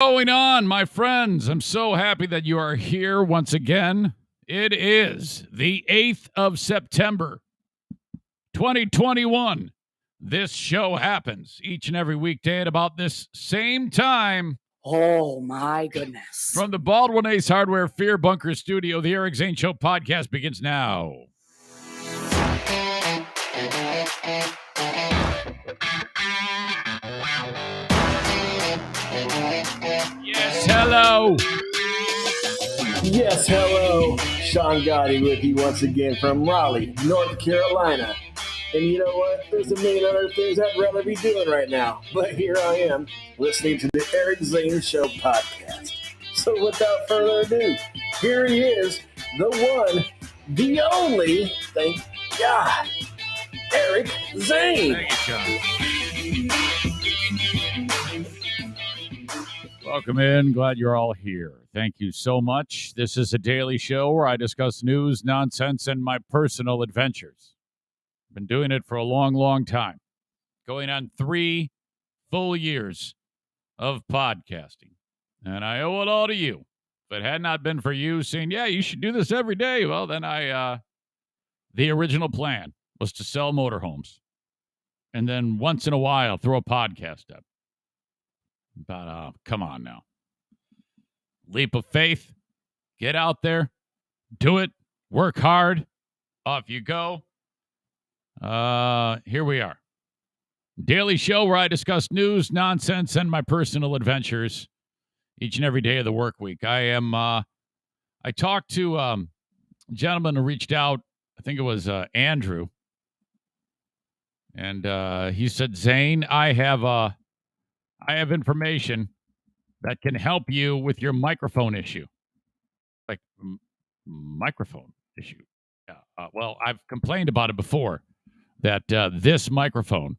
Going on, my friends? I'm so happy that you are here once again. It is the 8th of September, 2021. This show happens each and every weekday at about this same time. Oh, my goodness. From the Baldwin Ace Hardware Fear Bunker Studio, the Eric Zane Show podcast begins now. Yes, hello. Yes, hello. Sean Gotti with you once again from Raleigh, North Carolina. And you know what? There's a million other things I'd rather be doing right now. But here I am, listening to the Eric Zane Show podcast. So without further ado, here he is, the one, the only, thank God, Eric Zane. Thank you, Sean. Welcome in. Glad you're all here. Thank you so much. This is a daily show where I discuss news, nonsense, and my personal adventures. Been doing it for a long, long time. Going on 3 full years of podcasting. And I owe it all to you. If it had not been for you saying, yeah, you should do this every day, well, then the original plan was to sell motorhomes. And then once in a while, throw a podcast up. But come on now. Leap of faith. Get out there. Do it. Work hard. Off you go. Here we are. Daily show where I discuss news, nonsense, and my personal adventures each and every day of the work week. I talked to a gentleman who reached out. I think it was Andrew. And he said, Zane, I have information that can help you with your microphone issue. Like, microphone issue. Yeah. Well, I've complained about it before, that this microphone,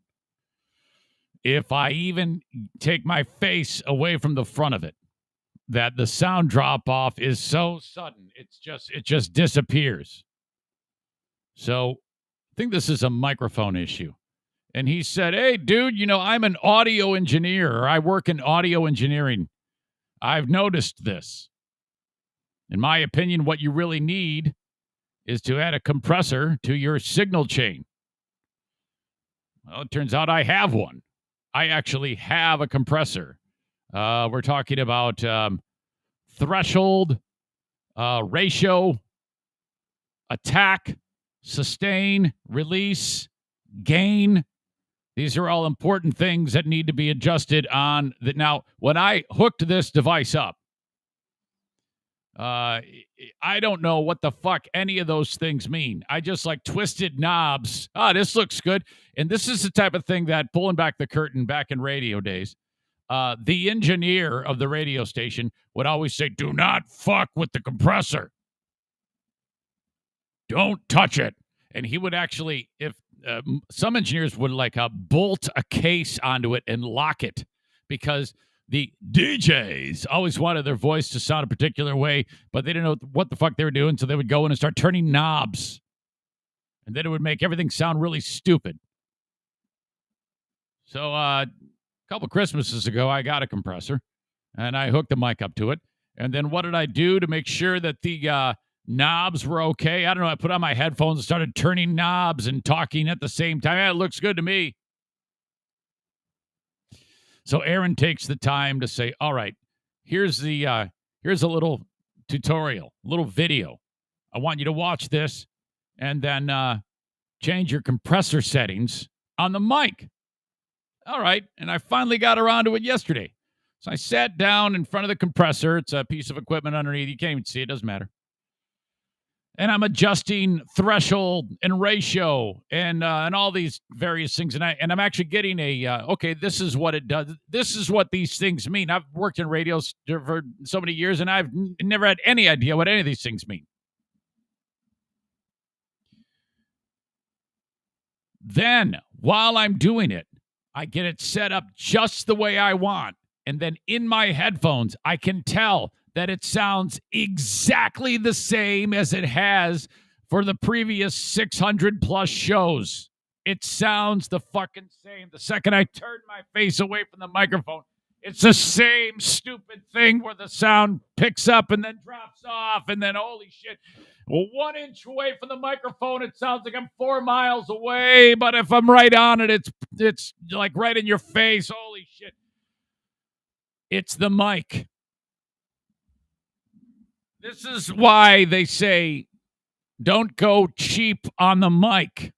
if I even take my face away from the front of it, that the sound drop-off is so sudden, it just disappears. So I think this is a microphone issue. And he said, hey, dude, I'm an audio engineer, or I work in audio engineering. I've noticed this. In my opinion, what you really need is to add a compressor to your signal chain. Well, it turns out I have one. I actually have a compressor. We're talking about threshold, ratio, attack, sustain, release, gain. These are all important things that need to be adjusted on. Now, when I hooked this device up, I don't know what the fuck any of those things mean. I just twisted knobs. This looks good. And this is the type of thing that, pulling back the curtain back in radio days, the engineer of the radio station would always say, do not fuck with the compressor. Don't touch it. And he would actually, if some engineers would bolt a case onto it and lock it, because the DJs always wanted their voice to sound a particular way, but they didn't know what the fuck they were doing, so they would go in and start turning knobs. And then it would make everything sound really stupid. So a couple Christmases ago, I got a compressor, and I hooked the mic up to it. And then what did I do to make sure that the knobs were okay? I don't know. I put on my headphones and started turning knobs and talking at the same time. It looks good to me. So Aaron takes the time to say, all right, here's a little tutorial, a little video. I want you to watch this and then change your compressor settings on the mic. All right. And I finally got around to it yesterday. So I sat down in front of the compressor. It's a piece of equipment underneath. You can't even see it. Doesn't matter. And I'm adjusting threshold and ratio and all these various things. And I'm actually getting okay, this is what it does. This is what these things mean. I've worked in radio for so many years, and I've never had any idea what any of these things mean. Then, while I'm doing it, I get it set up just the way I want. And then in my headphones, I can tell that it sounds exactly the same as it has for the previous 600 plus shows. It sounds the fucking same. The second I turn my face away from the microphone, It's the same stupid thing where the sound picks up and then drops off, and then holy shit. Well, 1 inch away from the microphone, it sounds like I'm 4 miles away, but if I'm right on it, it's like right in your face. Holy shit. It's the mic. This is why they say don't go cheap on the mic.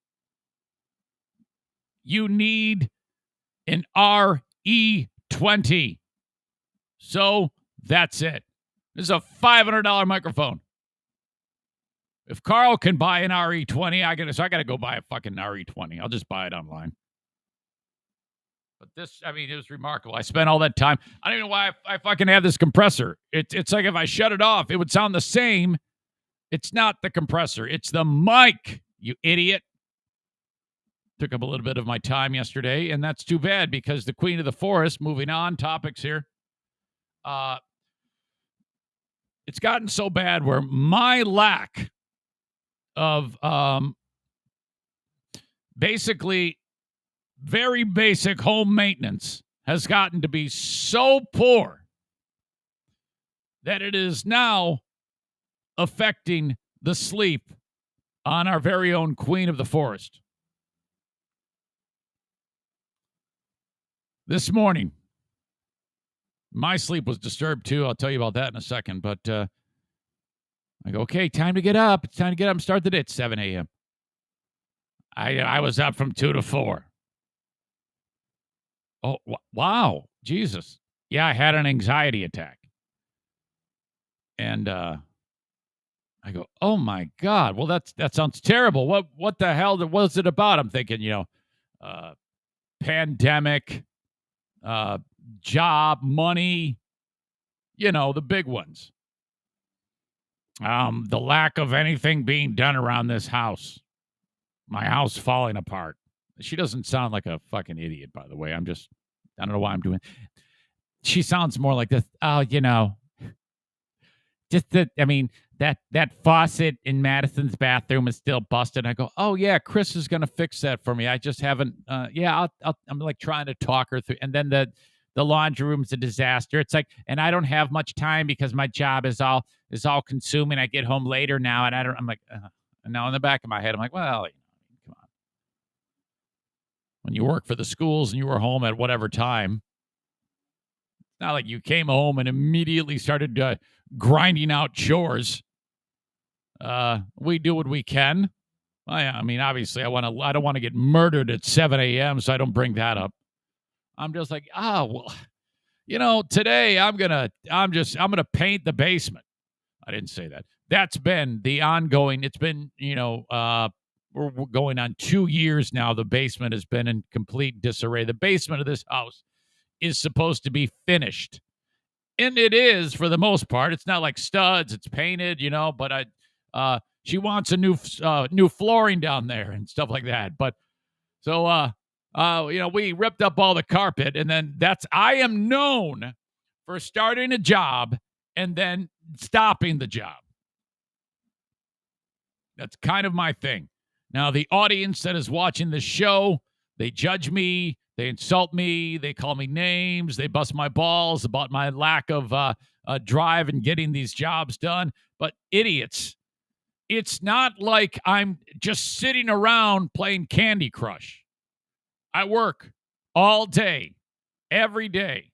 You need an RE20. So that's it. This is a $500 microphone. If Carl can buy an RE20, I got to go buy a fucking RE20. I'll just buy it online. But this, I mean, it was remarkable. I spent all that time. I don't even know why I fucking have this compressor. It's like if I shut it off, it would sound the same. It's not the compressor. It's the mic, you idiot. Took up a little bit of my time yesterday, and that's too bad because the Queen of the Forest, moving on, topics here. It's gotten so bad where my lack of basically very basic home maintenance has gotten to be so poor that it is now affecting the sleep on our very own Queen of the Forest. This morning, my sleep was disturbed too. I'll tell you about that in a second. But I go, okay, time to get up. It's time to get up and start the day at 7 a.m. I was up from 2 to 4. Oh, wow. Jesus. Yeah, I had an anxiety attack. And I go, oh, my God. Well, that sounds terrible. What the hell was it about? I'm thinking, pandemic, job, money, the big ones. The lack of anything being done around this house. My house falling apart. She doesn't sound like a fucking idiot, by the way. I don't know why I'm doing. She sounds more like this. Oh, that faucet in Madison's bathroom is still busted. I go, oh yeah, Chris is gonna fix that for me. I just haven't. I'm like trying to talk her through, and then the laundry room's a disaster. It's like, and I don't have much time because my job is all consuming. I get home later now, and I'm like, and now in the back of my head, I'm like, well, come on. When you work for the schools and you were home at whatever time, it's not like you came home and immediately started grinding out chores. We do what we can. I mean, obviously, I don't want to get murdered at 7 a.m., so I don't bring that up. I'm just like, today I'm gonna paint the basement. I didn't say that. That's been the ongoing. It's been, we're going on 2 years now. The basement has been in complete disarray. The basement of this house is supposed to be finished. And it is for the most part. It's not like studs. It's painted, but she wants a new flooring down there and stuff like that. But so, we ripped up all the carpet, and then I am known for starting a job and then stopping the job. That's kind of my thing. Now, the audience that is watching the show, they judge me, they insult me, they call me names, they bust my balls about my lack of drive in getting these jobs done. But idiots, it's not like I'm just sitting around playing Candy Crush. I work all day, every day.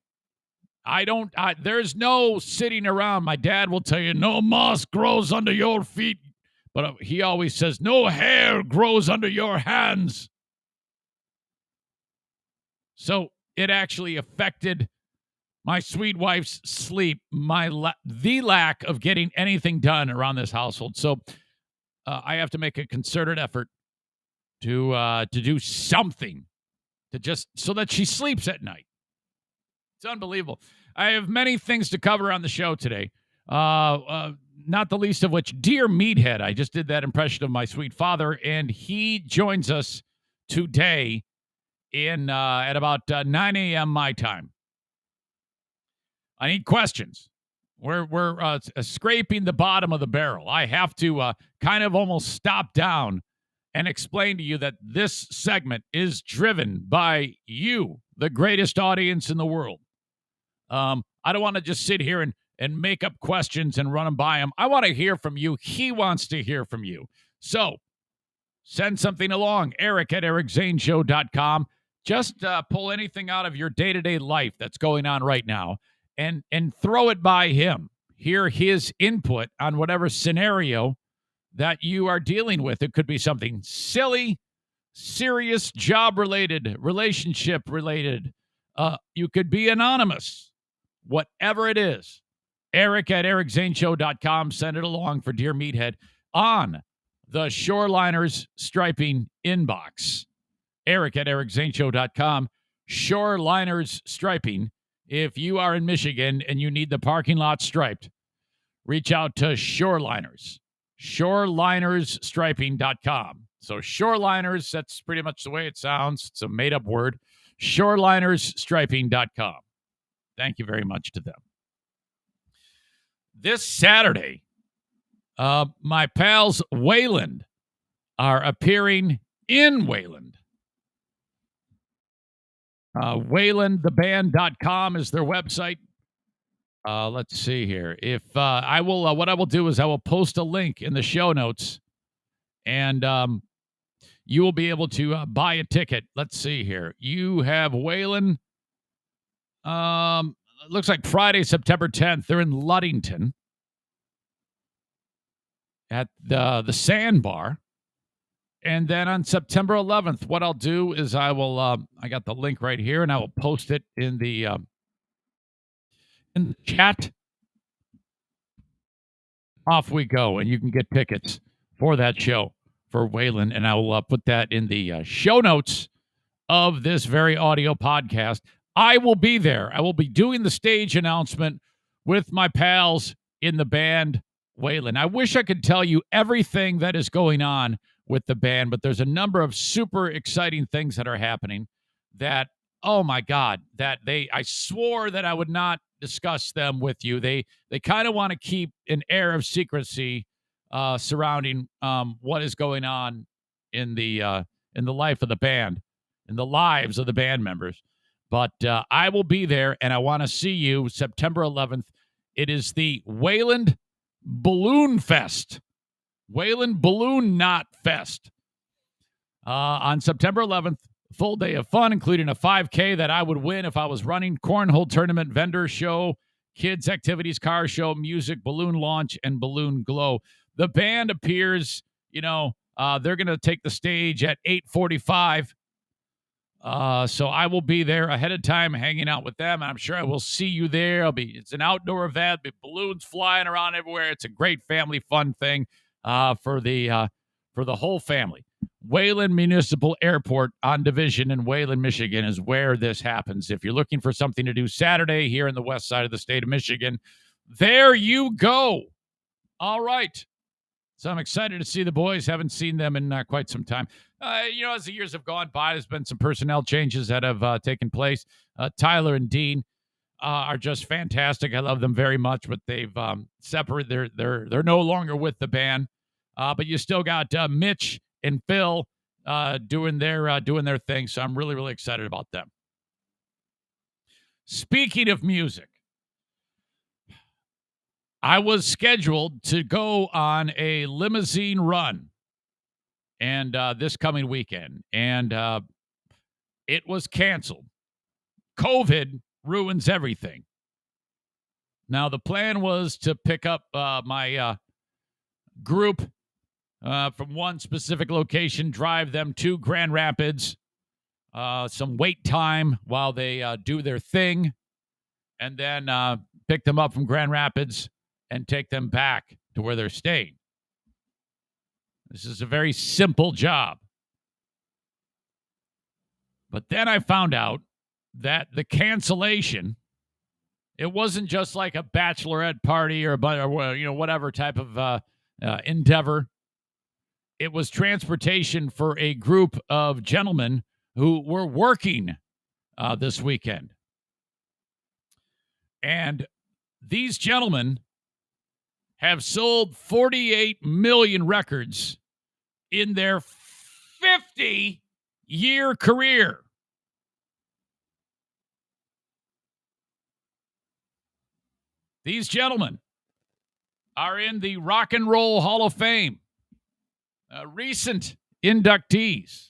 There's no sitting around. My dad will tell you, no moss grows under your feet. But he always says, no hair grows under your hands. So it actually affected my sweet wife's sleep, the lack of getting anything done around this household. So I have to make a concerted effort to do something to just so that she sleeps at night. It's unbelievable. I have many things to cover on the show today. Not the least of which, Dear Meathead. I just did that impression of my sweet father, and he joins us today at about 9 a.m. my time. I need questions. We're scraping the bottom of the barrel. I have to kind of almost stop down and explain to you that this segment is driven by you, the greatest audience in the world. I don't want to just sit here and make up questions and run them by him. I want to hear from you. He wants to hear from you. So send something along, Eric at ericzaneshow.com. Just pull anything out of your day-to-day life that's going on right now and throw it by him. Hear his input on whatever scenario that you are dealing with. It could be something silly, serious, job-related, relationship-related. You could be anonymous. Whatever it is, Eric at ericzaneshow.com. Send it along for Dear Meathead on the Shoreliners Striping inbox. Eric at ericzaneshow.com. Shoreliners Striping. If you are in Michigan and you need the parking lot striped, reach out to Shoreliners. Shorelinersstriping.com. So Shoreliners, that's pretty much the way it sounds. It's a made-up word. Shorelinersstriping.com. Thank you very much to them. This Saturday, my pals Wayland are appearing in Wayland. WaylandTheBand.com is their website. Let's see here. If I will, what I will do is I will post a link in the show notes, and you will be able to buy a ticket. Let's see here. You have Wayland. It looks like Friday, September 10th. They're in Ludington at the Sandbar. And then on September 11th, what I'll do is I will, I got the link right here, and I will post it in the chat. Off we go, and you can get tickets for that show for Wayland, and I will put that in the show notes of this very audio podcast. I will be there. I will be doing the stage announcement with my pals in the band Wayland. I wish I could tell you everything that is going on with the band, but there's a number of super exciting things that are happening that, oh my God, that I swore that I would not discuss them with you. They kind of want to keep an air of secrecy surrounding what is going on in the life of the band, in the lives of the band members. But I will be there, and I want to see you September 11th. It is the Wayland Balloon Fest. Wayland Balloon Knot Fest. On September 11th, full day of fun, including a 5K that I would win if I was running, cornhole tournament, vendor show, kids activities, car show, music, balloon launch, and balloon glow. The band appears, they're going to take the stage at 8:45. So I will be there ahead of time hanging out with them. And I'm sure I will see you there. It's an outdoor event, balloons flying around everywhere. It's a great family fun thing for the whole family. Wayland Municipal Airport on Division in Wayland, Michigan is where this happens. If you're looking for something to do Saturday here in the west side of the state of Michigan, there you go. All right. So I'm excited to see the boys. Haven't seen them in quite some time. As the years have gone by, there's been some personnel changes that have taken place. Tyler and Dean are just fantastic. I love them very much, but they've separated. They're no longer with the band. But you still got Mitch and Phil doing their thing. So I'm really, really excited about them. Speaking of music, I was scheduled to go on a limousine run and this coming weekend, and it was canceled. COVID ruins everything. Now, the plan was to pick up my group from one specific location, drive them to Grand Rapids, some wait time while they do their thing, and then pick them up from Grand Rapids and take them back to where they're staying. This is a very simple job. But then I found out that the cancellation, it wasn't just like a bachelorette party or whatever type of endeavor. It was transportation for a group of gentlemen who were working this weekend. And these gentlemen have sold 48 million records in their 50-year career. These gentlemen are in the Rock and Roll Hall of Fame. Recent inductees.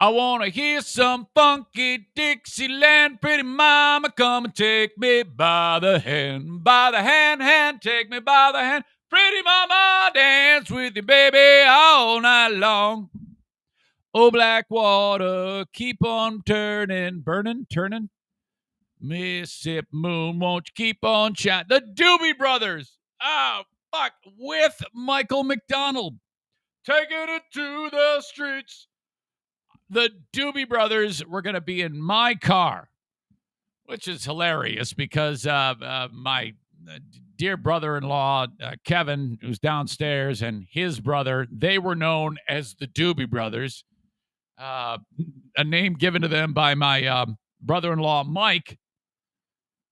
I want to hear some funky Dixieland. Pretty mama, come and take me by the hand. By the hand, take me by the hand. Pretty mama, dance with you, baby, all night long. Oh, black water, keep on turning, turning. Mississippi moon, won't you keep on shining? The Doobie Brothers. Oh, fuck. With Michael McDonald. Taking it to the streets. The Doobie Brothers were going to be in my car, which is hilarious because my dear brother-in-law, Kevin, who's downstairs, and his brother, they were known as the Doobie Brothers, a name given to them by my brother-in-law, Mike.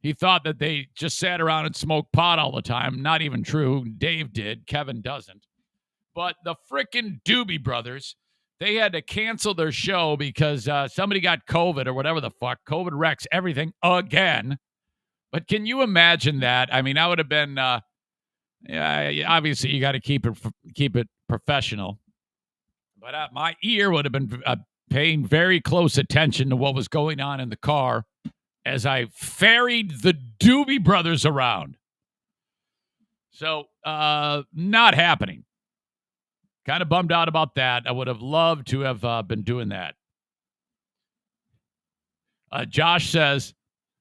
He thought that they just sat around and smoked pot all the time. Not even true. Dave did. Kevin doesn't. But the frickin' Doobie Brothers, they had to cancel their show because somebody got COVID or whatever the fuck. COVID wrecks everything again. But can you imagine that? I mean, I would have been, obviously you got to keep it professional. But my ear would have been paying very close attention to what was going on in the car as I ferried the Doobie Brothers around. So, not happening. Kind of bummed out about that. I would have loved to have been doing that. Josh says,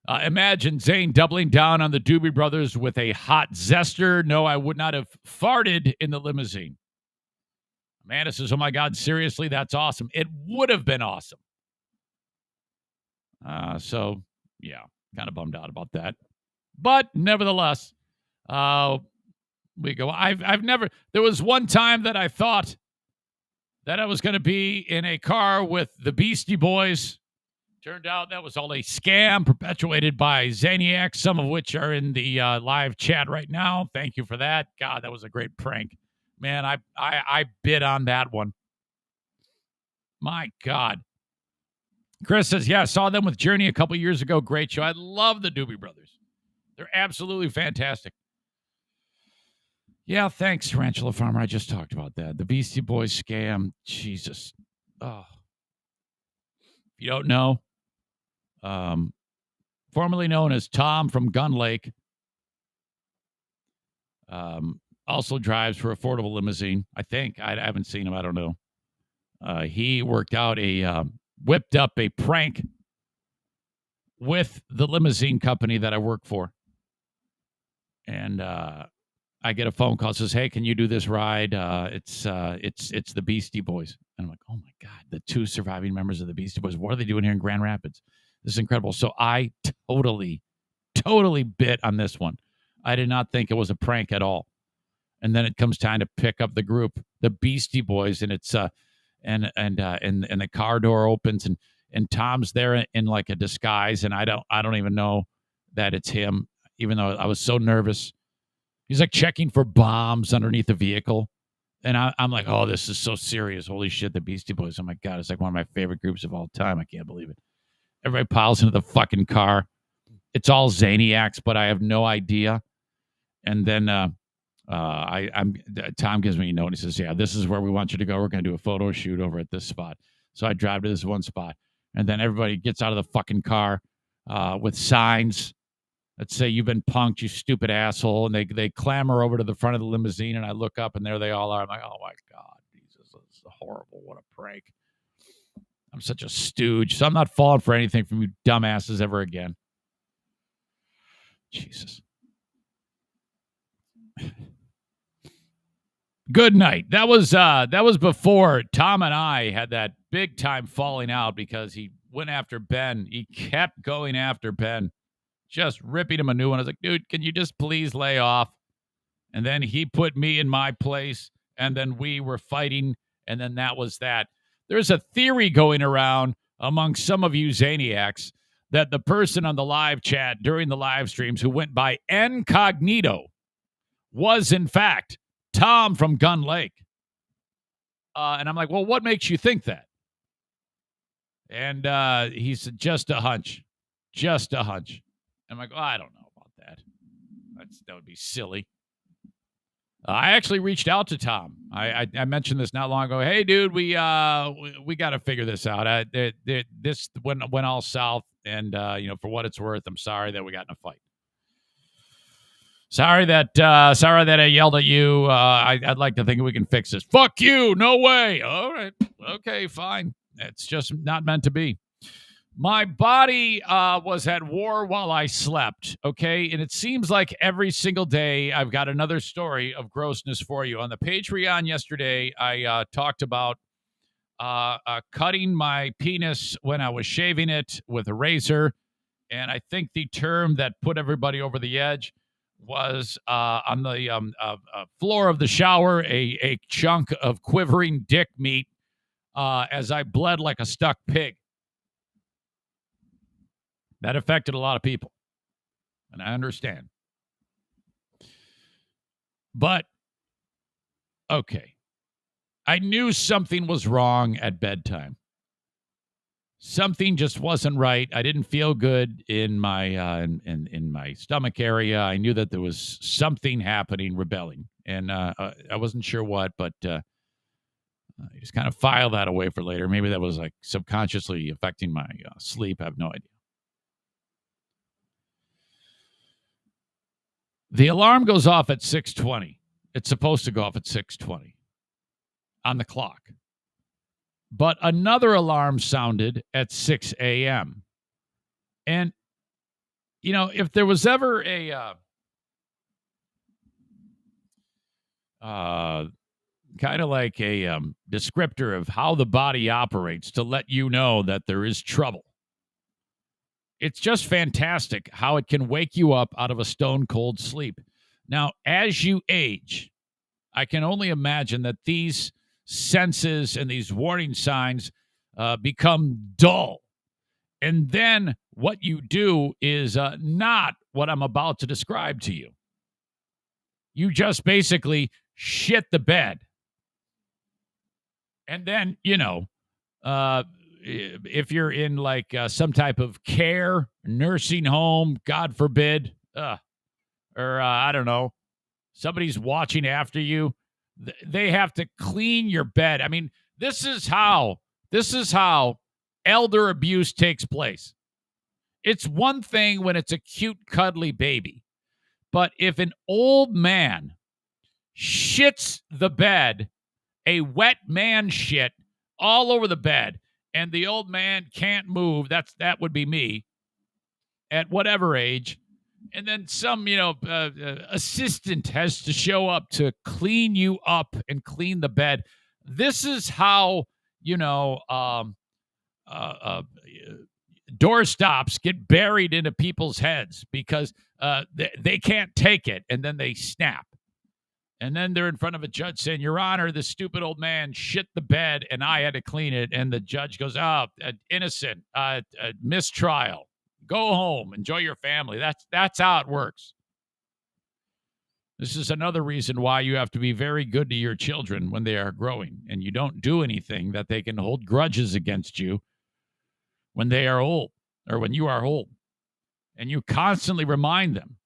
imagine Zane doubling down on the Doobie Brothers with a hot zester. No, I would not have farted in the limousine. Amanda says, oh my God, seriously, that's awesome. It would have been awesome. So, yeah, kind of bummed out about that. But nevertheless, we go. I've never, there was one time that I thought that I was going to be in a car with the Beastie Boys. Turned out that was all a scam perpetuated by Zaniacs, some of which are in the live chat right now. Thank you for that. God, that was a great prank. Man, I bid on that one. My God. Chris says, yeah, I saw them with Journey a couple years ago. Great show. I love the Doobie Brothers. They're absolutely fantastic. Yeah, thanks, Tarantula Farmer. I just talked about that. The Beastie Boys scam. Jesus. Oh. If you don't know, formerly known as Tom from Gun Lake, also drives for Affordable Limousine. I think. I haven't seen him. I don't know. He whipped up a prank with the limousine company that I work for. And I get a phone call, says, hey, can you do this ride? It's the Beastie Boys. And I'm like, oh my God, the two surviving members of the Beastie Boys. What are they doing here in Grand Rapids? This is incredible. So I totally bit on this one. I did not think it was a prank at all. And then it comes time to pick up the group, the Beastie Boys, and it's and the car door opens and Tom's there in like a disguise, and I don't even know that it's him, even though I was so nervous. He's like checking for bombs underneath the vehicle. And I'm like, oh, this is so serious. Holy shit, the Beastie Boys. Oh my God, it's like one of my favorite groups of all time. I can't believe it. Everybody piles into the fucking car. It's all Zaniacs, but I have no idea. And then Tom gives me a note and he says, yeah, this is where we want you to go. We're going to do a photo shoot over at this spot. So I drive to this one spot. And then everybody gets out of the fucking car with signs that say, you've been punked, you stupid asshole. And they clamber over to the front of the limousine. And I look up and there they all are. I'm like, oh my God, Jesus, this is horrible. What a prank. I'm such a stooge. So I'm not falling for anything from you dumbasses ever again. Jesus. Good night. That was before Tom and I had that big time falling out because he went after Ben. He kept going after Ben, just ripping him a new one. I was like, dude, can you just please lay off? And then he put me in my place, and then we were fighting, and then that was that. There's a theory going around among some of you Zaniacs that the person on the live chat during the live streams who went by incognito was, in fact, Tom from Gun Lake. And I'm like, well, what makes you think that? And he said, just a hunch. Just a hunch. I'm like, oh, I don't know about That would be silly. I actually reached out to Tom. I mentioned this not long ago. Hey, dude, we got to figure this out. This went all south, and for what it's worth, I'm sorry that we got in a fight. Sorry that I yelled at you. I'd like to think we can fix this. Fuck you. No way. All right. Okay, fine. It's just not meant to be. My body was at war while I slept, okay? And it seems like every single day I've got another story of grossness for you. On the Patreon yesterday, I talked about cutting my penis when I was shaving it with a razor. And I think the term that put everybody over the edge was on the floor of the shower, a chunk of quivering dick meat as I bled like a stuck pig. That affected a lot of people, and I understand. But, okay, I knew something was wrong at bedtime. Something just wasn't right. I didn't feel good in my in my stomach area. I knew that there was something happening, rebelling, and I wasn't sure what, but I just kind of file that away for later. Maybe that was like subconsciously affecting my sleep. I have no idea. The alarm goes off at 6:20. It's supposed to go off at 6:20 on the clock. But another alarm sounded at 6 a.m. And, if there was ever a kind of like a descriptor of how the body operates to let you know that there is trouble, it's just fantastic how it can wake you up out of a stone cold sleep. Now, as you age, I can only imagine that these senses and these warning signs become dull. And then what you do is not what I'm about to describe to you. You just basically shit the bed. And then, if you're in like some type of care, nursing home, God forbid, or I don't know, somebody's watching after you, they have to clean your bed. I mean, this is how elder abuse takes place. It's one thing when it's a cute, cuddly baby. But if an old man shits the bed, a wet man shit all over the bed, and the old man can't move, that would be me at whatever age, and then some, assistant has to show up to clean you up and clean the bed. This is how, doorstops get buried into people's heads because they can't take it, and then they snap. And then they're in front of a judge saying, Your Honor, this stupid old man shit the bed, and I had to clean it. And the judge goes, innocent, mistrial. Go home. Enjoy your family. That's how it works. This is another reason why you have to be very good to your children when they are growing, and you don't do anything that they can hold grudges against you when they are old or when you are old. And you constantly remind them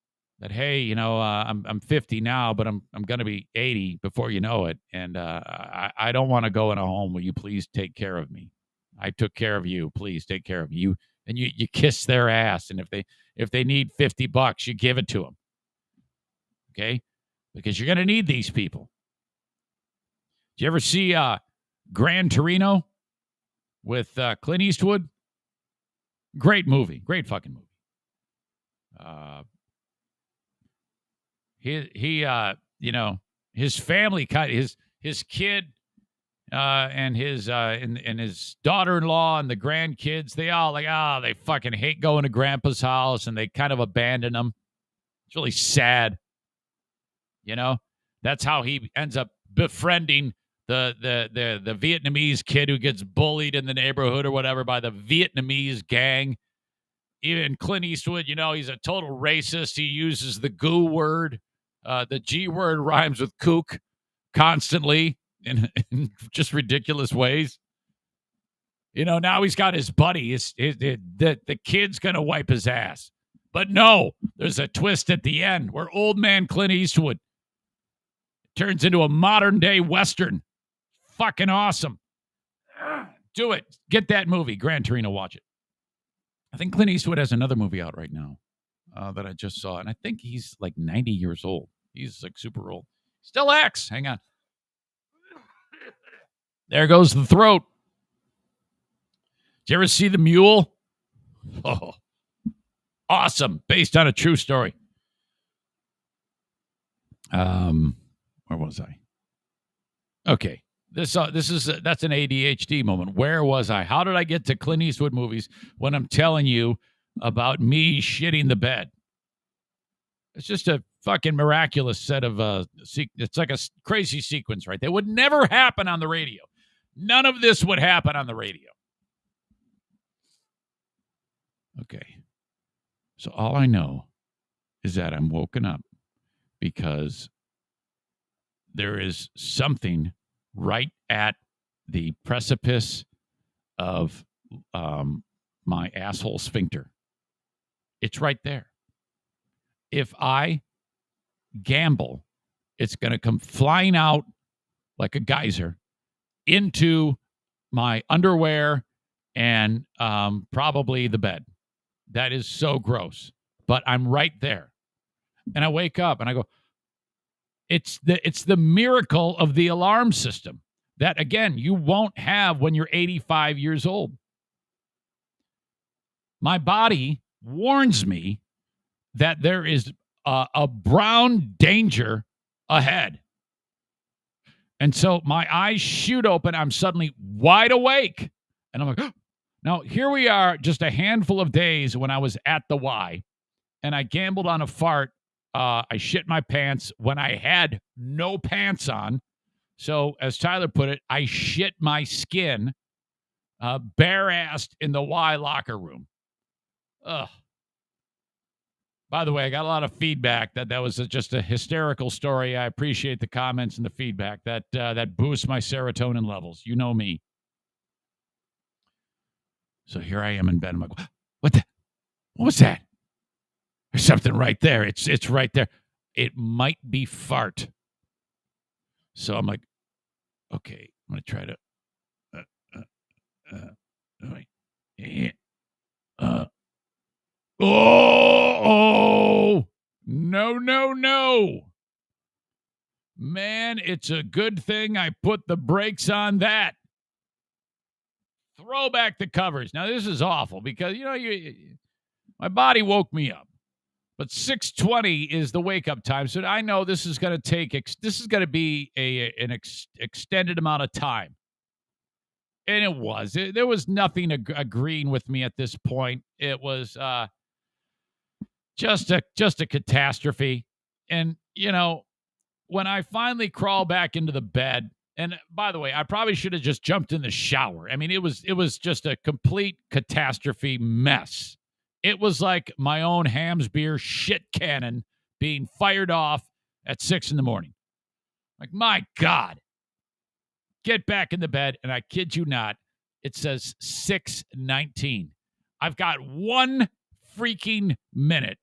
that, hey, I'm 50 now, but I'm going to be 80 before you know it. And I don't want to go in a home. Will you please take care of me? I took care of you. Please take care of me. You kiss their ass. And if they need $50, you give it to them. Okay? Because you're going to need these people. Did you ever see Gran Torino with Clint Eastwood? Great movie. Great fucking movie. His family, his kid, and his daughter-in-law and the grandkids, they all they fucking hate going to grandpa's house, and they kind of abandon him. It's really sad. That's how he ends up befriending the Vietnamese kid who gets bullied in the neighborhood or whatever by the Vietnamese gang. Even Clint Eastwood, he's a total racist. He uses the goo word. The G word rhymes with kook constantly in just ridiculous ways. Now he's got his buddy. The kid's going to wipe his ass. But no, there's a twist at the end where old man Clint Eastwood turns into a modern day Western. Fucking awesome. Do it. Get that movie. Gran Torino, watch it. I think Clint Eastwood has another movie out right now that I just saw. And I think he's like 90 years old. He's like super old. Still acts. Hang on. There goes the throat. Did you ever see The Mule? Oh, awesome. Based on a true story. Where was I? Okay. That's an ADHD moment. Where was I? How did I get to Clint Eastwood movies when I'm telling you about me shitting the bed? It's just a fucking miraculous set of it's like a crazy sequence, right? That would never happen on the radio. None of this would happen on the radio. Okay. So all I know is that I'm woken up because there is something right at the precipice of my asshole sphincter. It's right there. If I gamble, it's going to come flying out like a geyser into my underwear and probably the bed. That is so gross. But I'm right there. And I wake up and I go, it's the miracle of the alarm system that, again, you won't have when you're 85 years old. My body warns me that there is a brown danger ahead. And so my eyes shoot open. I'm suddenly wide awake. And I'm like, oh. Now, here we are, just a handful of days when I was at the Y, and I gambled on a fart. I shit my pants when I had no pants on. So, as Tyler put it, I shit my skin bare-assed in the Y locker room. Ugh. By the way, I got a lot of feedback that was just a hysterical story. I appreciate the comments and the feedback. That boosts my serotonin levels. You know me. So here I am in bed. I'm like, what was that? There's something right there. It's right there. It might be fart. So I'm like, okay, I'm going to try to, no. Man, it's a good thing I put the brakes on that. Throw back the covers. Now, this is awful because, my body woke me up. But 6:20 is the wake-up time, so I know this is going to be an extended amount of time. And it was. There was nothing agreeing with me at this point. It was just a catastrophe. And, when I finally crawl back into the bed, and by the way, I probably should have just jumped in the shower. I mean, it was just a complete catastrophe mess. It was like my own Hamsbeer shit cannon being fired off at 6 a.m. Like, my God. Get back in the bed, and I kid you not, it says 6:19. I've got 1 freaking minute.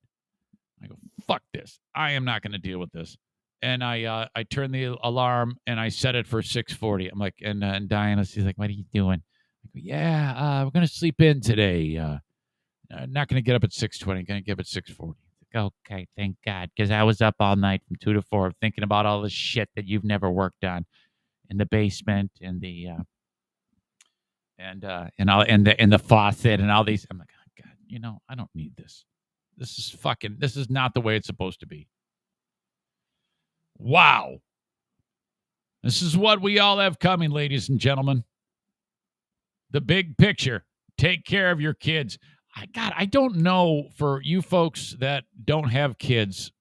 I go, fuck this. I am not going to deal with this. And I turn the alarm, and I set it for 6:40. I'm like, and Diana, she's like, what are you doing? I go, yeah, we're going to sleep in today. Not going to get up at 6:20. Going to get up at 6:40. Okay, thank God, because I was up all night from 2 to 4 thinking about all the shit that you've never worked on in the basement and the and the faucet and all these. I'm like, oh, God, I don't need this. This is not the way it's supposed to be. Wow. This is what we all have coming, ladies and gentlemen. The big picture. Take care of your kids. I don't know for you folks that don't have kids.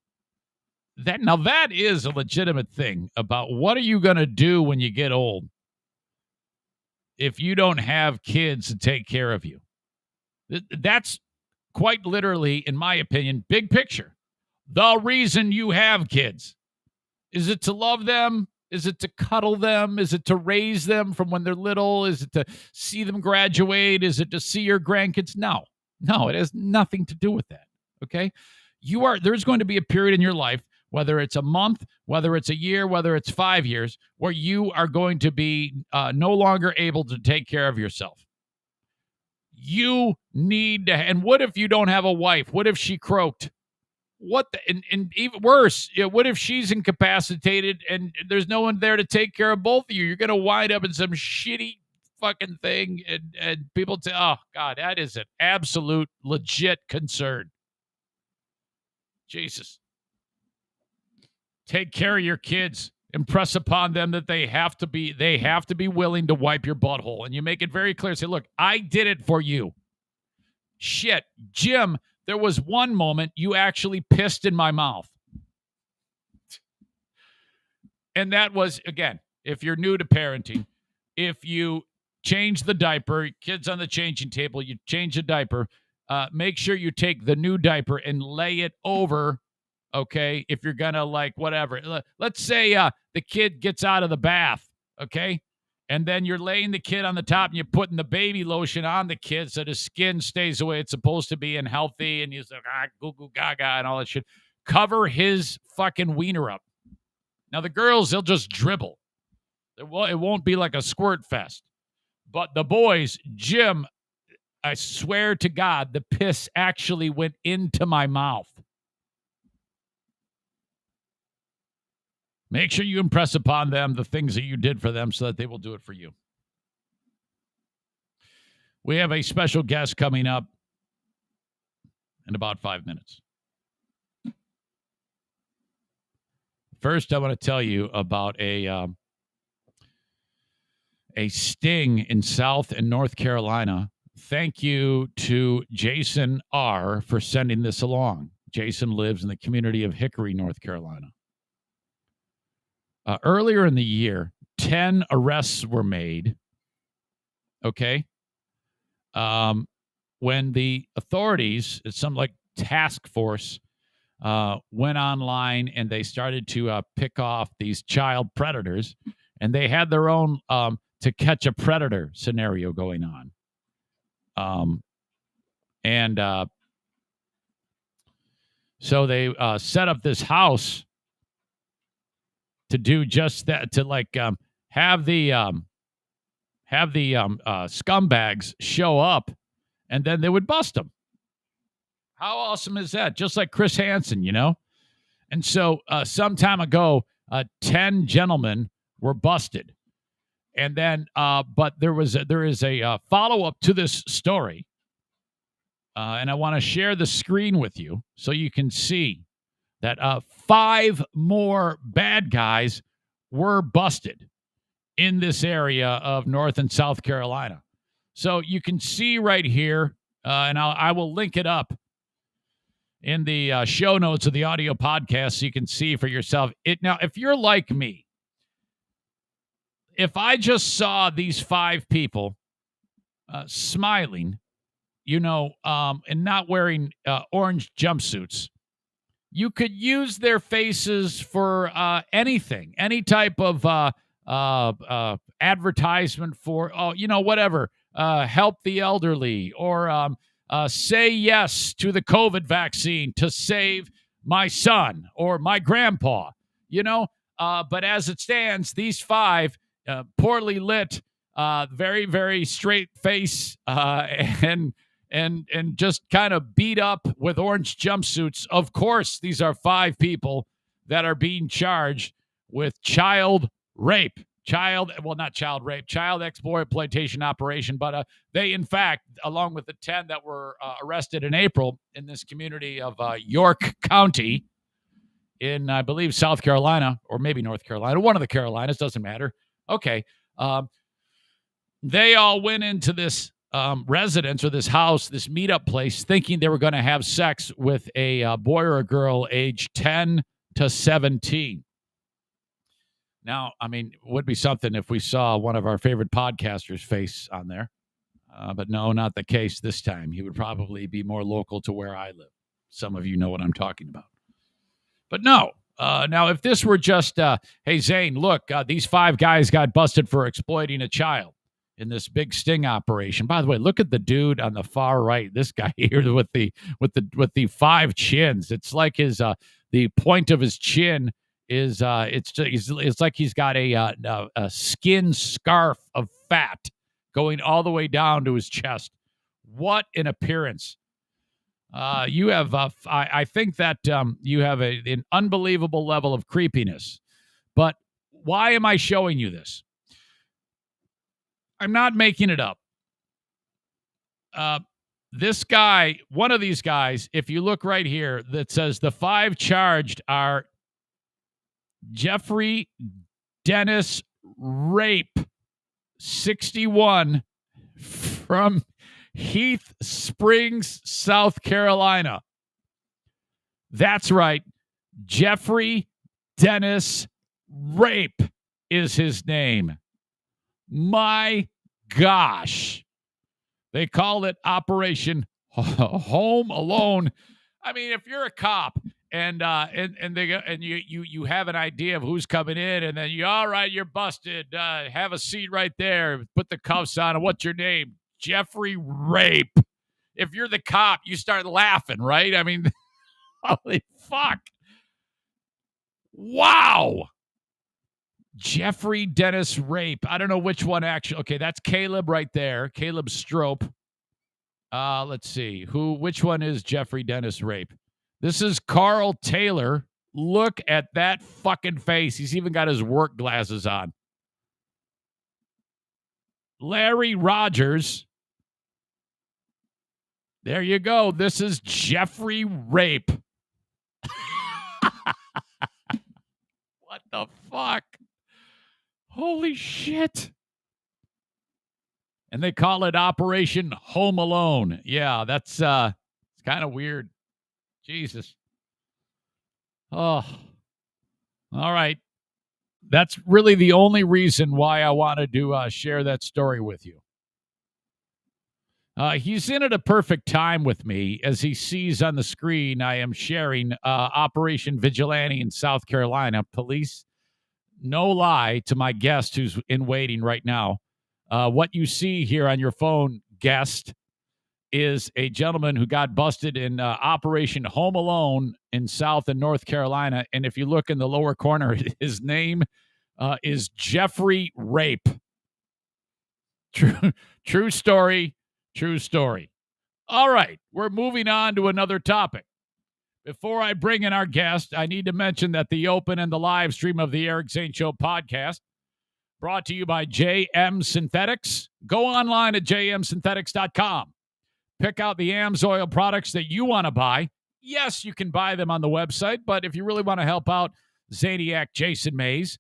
That is a legitimate thing about what are you going to do when you get old if you don't have kids to take care of you. That's quite literally, in my opinion, big picture. The reason you have kids. Is it to love them? Is it to cuddle them? Is it to raise them from when they're little? Is it to see them graduate? Is it to see your grandkids? No, it has nothing to do with that. Okay? There's going to be a period in your life, whether it's a month, whether it's a year, whether it's 5 years, where you are going to be no longer able to take care of yourself. You need to, and what if you don't have a wife? What if she croaked? And even worse, what if she's incapacitated and there's no one there to take care of both of you? You're going to wind up in some shitty fucking thing, and people say, oh, God, that is an absolute legit concern. Jesus. Take care of your kids. Impress upon them that they have to be willing to wipe your butthole. And you make it very clear. Say, look, I did it for you. Shit, Jim, there was one moment you actually pissed in my mouth. And that was, again, if you're new to parenting, if you change the diaper, kids on the changing table, you change the diaper, make sure you take the new diaper and lay it over. Okay, if you're going to whatever. Let's say the kid gets out of the bath, okay? And then you're laying the kid on the top and you're putting the baby lotion on the kid so the skin stays the way it's supposed to be and healthy, and you're like, goo goo gaga and all that shit. Cover his fucking wiener up. Now, the girls, they'll just dribble. It won't be like a squirt fest. But the boys, Jim, I swear to God, the piss actually went into my mouth. Make sure you impress upon them the things that you did for them so that they will do it for you. We have a special guest coming up in about 5 minutes. First, I want to tell you about a sting in South and North Carolina. Thank you to Jason R. for sending this along. Jason lives in the community of Hickory, North Carolina. Earlier in the year, 10 arrests were made, okay, when the authorities, some task force, went online and they started to pick off these child predators, and they had their own to catch a predator scenario going on. So they set up this house to do just that, to have the scumbags show up, and then they would bust them. How awesome is that? Just like Chris Hansen, you know? And so some time ago, 10 gentlemen were busted. And then, but there is a follow-up to this story. And I want to share the screen with you so you can see that 5 more bad guys were busted in this area of North and South Carolina. So you can see right here, and I will link it up in the show notes of the audio podcast so you can see for yourself. Now, if you're like me, if I just saw these 5 people smiling, and not wearing orange jumpsuits, you could use their faces for anything, any type of advertisement for, whatever, help the elderly, or say yes to the COVID vaccine to save my son or my grandpa, But as it stands, these 5 poorly lit, very, very straight face, and just kind of beat up with orange jumpsuits. Of course, these are 5 people that are being charged with child rape. Child exploitation operation. But they, in fact, along with the 10 that were arrested in April in this community of York County in, I believe, South Carolina, or maybe North Carolina, one of the Carolinas, doesn't matter. Okay. They all went into this residence, or this house, this meetup place, thinking they were going to have sex with a boy or a girl aged 10 to 17. Now, I mean, it would be something if we saw one of our favorite podcasters' face on there. But no, not the case this time. He would probably be more local to where I live. Some of you know what I'm talking about. But no. Now, if this were just, hey, Zane, look, these 5 guys got busted for exploiting a child. in this big sting operation. By the way, look at the dude on the far right. This guy here with the 5 chins. It's like his the point of his chin is it's like he's got a skin scarf of fat going all the way down to his chest. What an appearance! You have I think that you have an unbelievable level of creepiness. But why am I showing you this? I'm not making it up. This guy, one of these guys, if you look right here, that says the 5 charged are Jeffrey Dennis Rape, 61, from Heath Springs, South Carolina. That's right. Jeffrey Dennis Rape is his name. My gosh. They call it Operation Home Alone. I mean, if you're a cop and you have an idea of who's coming in, and then all right, you're busted. Have a seat right there. Put the cuffs on. And what's your name? Jeffrey Rape. If you're the cop, you start laughing, right? I mean, holy fuck. Wow. Jeffrey Dennis Rape. I don't know which one actually. Okay, that's Caleb right there. Caleb Strope. Let's see. Which one is Jeffrey Dennis Rape? This is Carl Taylor. Look at that fucking face. He's even got his work glasses on. Larry Rogers. There you go. This is Jeffrey Rape. What the fuck? Holy shit. And they call it Operation Home Alone. Yeah, that's it's kind of weird. Jesus. Oh. All right. That's really the only reason why I wanted to share that story with you. He's in at a perfect time with me as he sees on the screen I am sharing Operation Vigilante in South Carolina. Police, no lie to my guest who's in waiting right now. What you see here on your phone, guest, is a gentleman who got busted in Operation Home Alone in South and North Carolina. And if you look in the lower corner, his name is Jeffrey Rape. True story. True story. All right, we're moving on to another topic. Before I bring in our guest, I need to mention that the open and the live stream of the Eric Zane Show podcast, brought to you by JM Synthetics. Go online at jmsynthetics.com. Pick out the AMSOIL products that you want to buy. Yes, you can buy them on the website, but if you really want to help out Zaniac Jason Mays,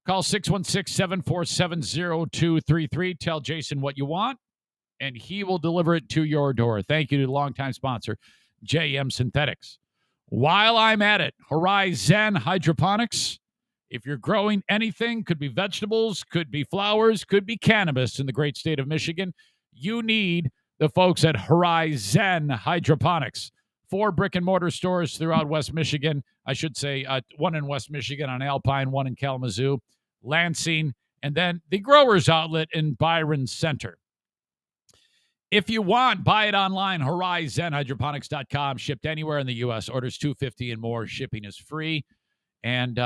call 616-747-0233. Tell Jason what you want, and he will deliver it to your door. Thank you to the longtime sponsor, JM Synthetics. While I'm at it, Horizon Hydroponics. If you're growing anything, could be vegetables, could be flowers, could be cannabis in the great state of Michigan, you need the folks at Horizon Hydroponics. 4 brick-and-mortar stores throughout West Michigan. I should say 1 in West Michigan on Alpine, 1 in Kalamazoo, Lansing, and then the Growers Outlet in Byron Center. If you want, buy it online, horizonhydroponics.com, shipped anywhere in the U.S. Orders $250 and more. Shipping is free. And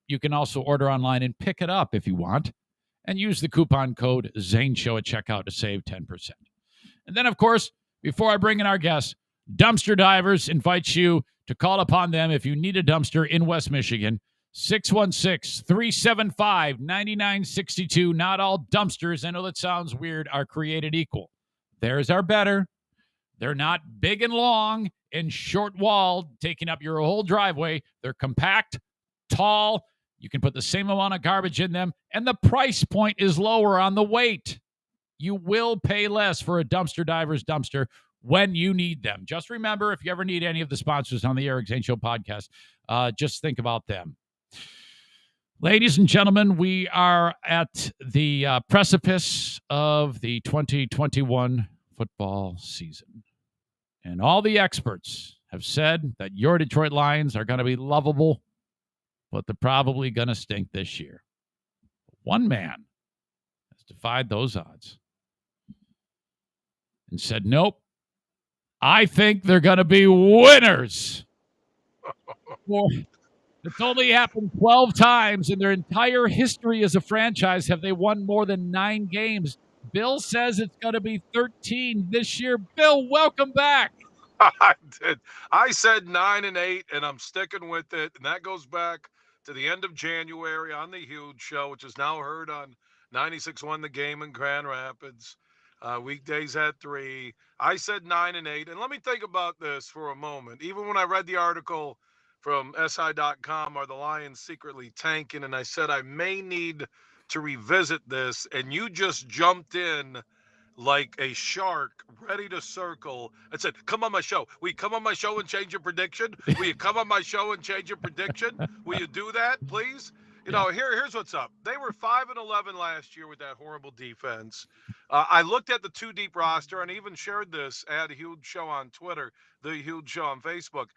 you can also order online and pick it up if you want. And use the coupon code ZaneShow at checkout to save 10%. And then, of course, before I bring in our guests, Dumpster Divers invites you to call upon them if you need a dumpster in West Michigan. 616-375-9962. Not all dumpsters, I know that sounds weird, are created equal. Theirs are better. They're not big and long and short-walled, taking up your whole driveway. They're compact, tall. You can put the same amount of garbage in them, and the price point is lower on the weight. You will pay less for a Dumpster Divers dumpster when you need them. Just remember, if you ever need any of the sponsors on the Eric Zane Show podcast, just think about them. Ladies and gentlemen, we are at the precipice of the 2021 football season. And all the experts have said that your Detroit Lions are going to be lovable, but they're probably going to stink this year. One man has defied those odds and said, nope, I think they're going to be winners. It's only happened 12 times in their entire history as a franchise. Have they won more than 9 games? Bill says it's going to be 13 this year. Bill, welcome back. I did. I said 9-8, and I'm sticking with it. And that goes back to the end of January on the Huge Show, which is now heard on 96.1 The Game in Grand Rapids, weekdays at 3. I said 9-8, and let me think about this for a moment. Even when I read the article from SI.com, are the Lions secretly tanking? And I said I may need to revisit this, and you just jumped in like a shark ready to circle and said, come on my show. Will you come on my show and change your prediction? Will you come on my show and change your prediction? Will you do that, please? You know, here's what's up. They were 5-11 last year with that horrible defense. I looked at the 2 deep roster and even shared this at Huge Show on Twitter, the Huge Show on Facebook.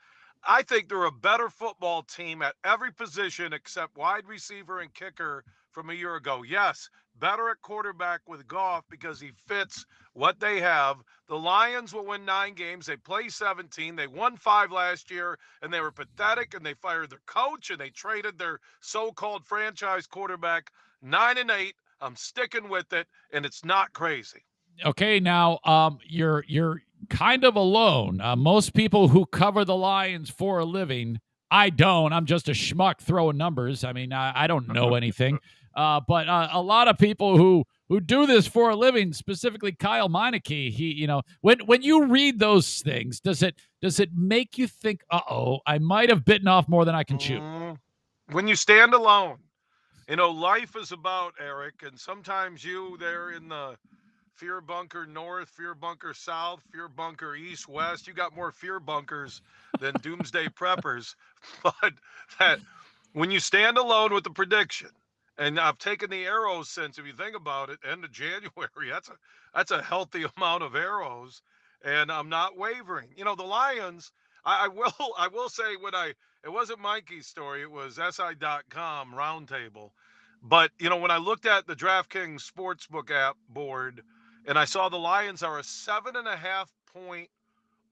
I think they're a better football team at every position except wide receiver and kicker from a year ago. Yes, better at quarterback with Goff because he fits what they have. The Lions will win 9 games. They play 17. They won 5 last year, and they were pathetic, and they fired their coach, and they traded their so-called franchise quarterback. 9-8. I'm sticking with it, and it's not crazy. Okay, now you're kind of alone. Most people who cover the Lions for a living, I don't. I'm just a schmuck throwing numbers. I mean, I don't know anything. But a lot of people who do this for a living, specifically Kyle Meineke, he, when you read those things, does it make you think, I might have bitten off more than I can chew? When you stand alone, life is about, Eric, and sometimes you there in the fear bunker north, fear bunker south, fear bunker east, west, you got more fear bunkers than doomsday preppers. But that when you stand alone with the prediction, and I've taken the arrows since, if you think about it, end of January. That's a healthy amount of arrows, and I'm not wavering. The Lions. I will say it wasn't Mikey's story. It was SI.com roundtable. But when I looked at the DraftKings Sportsbook app board, and I saw the Lions are a 7.5 point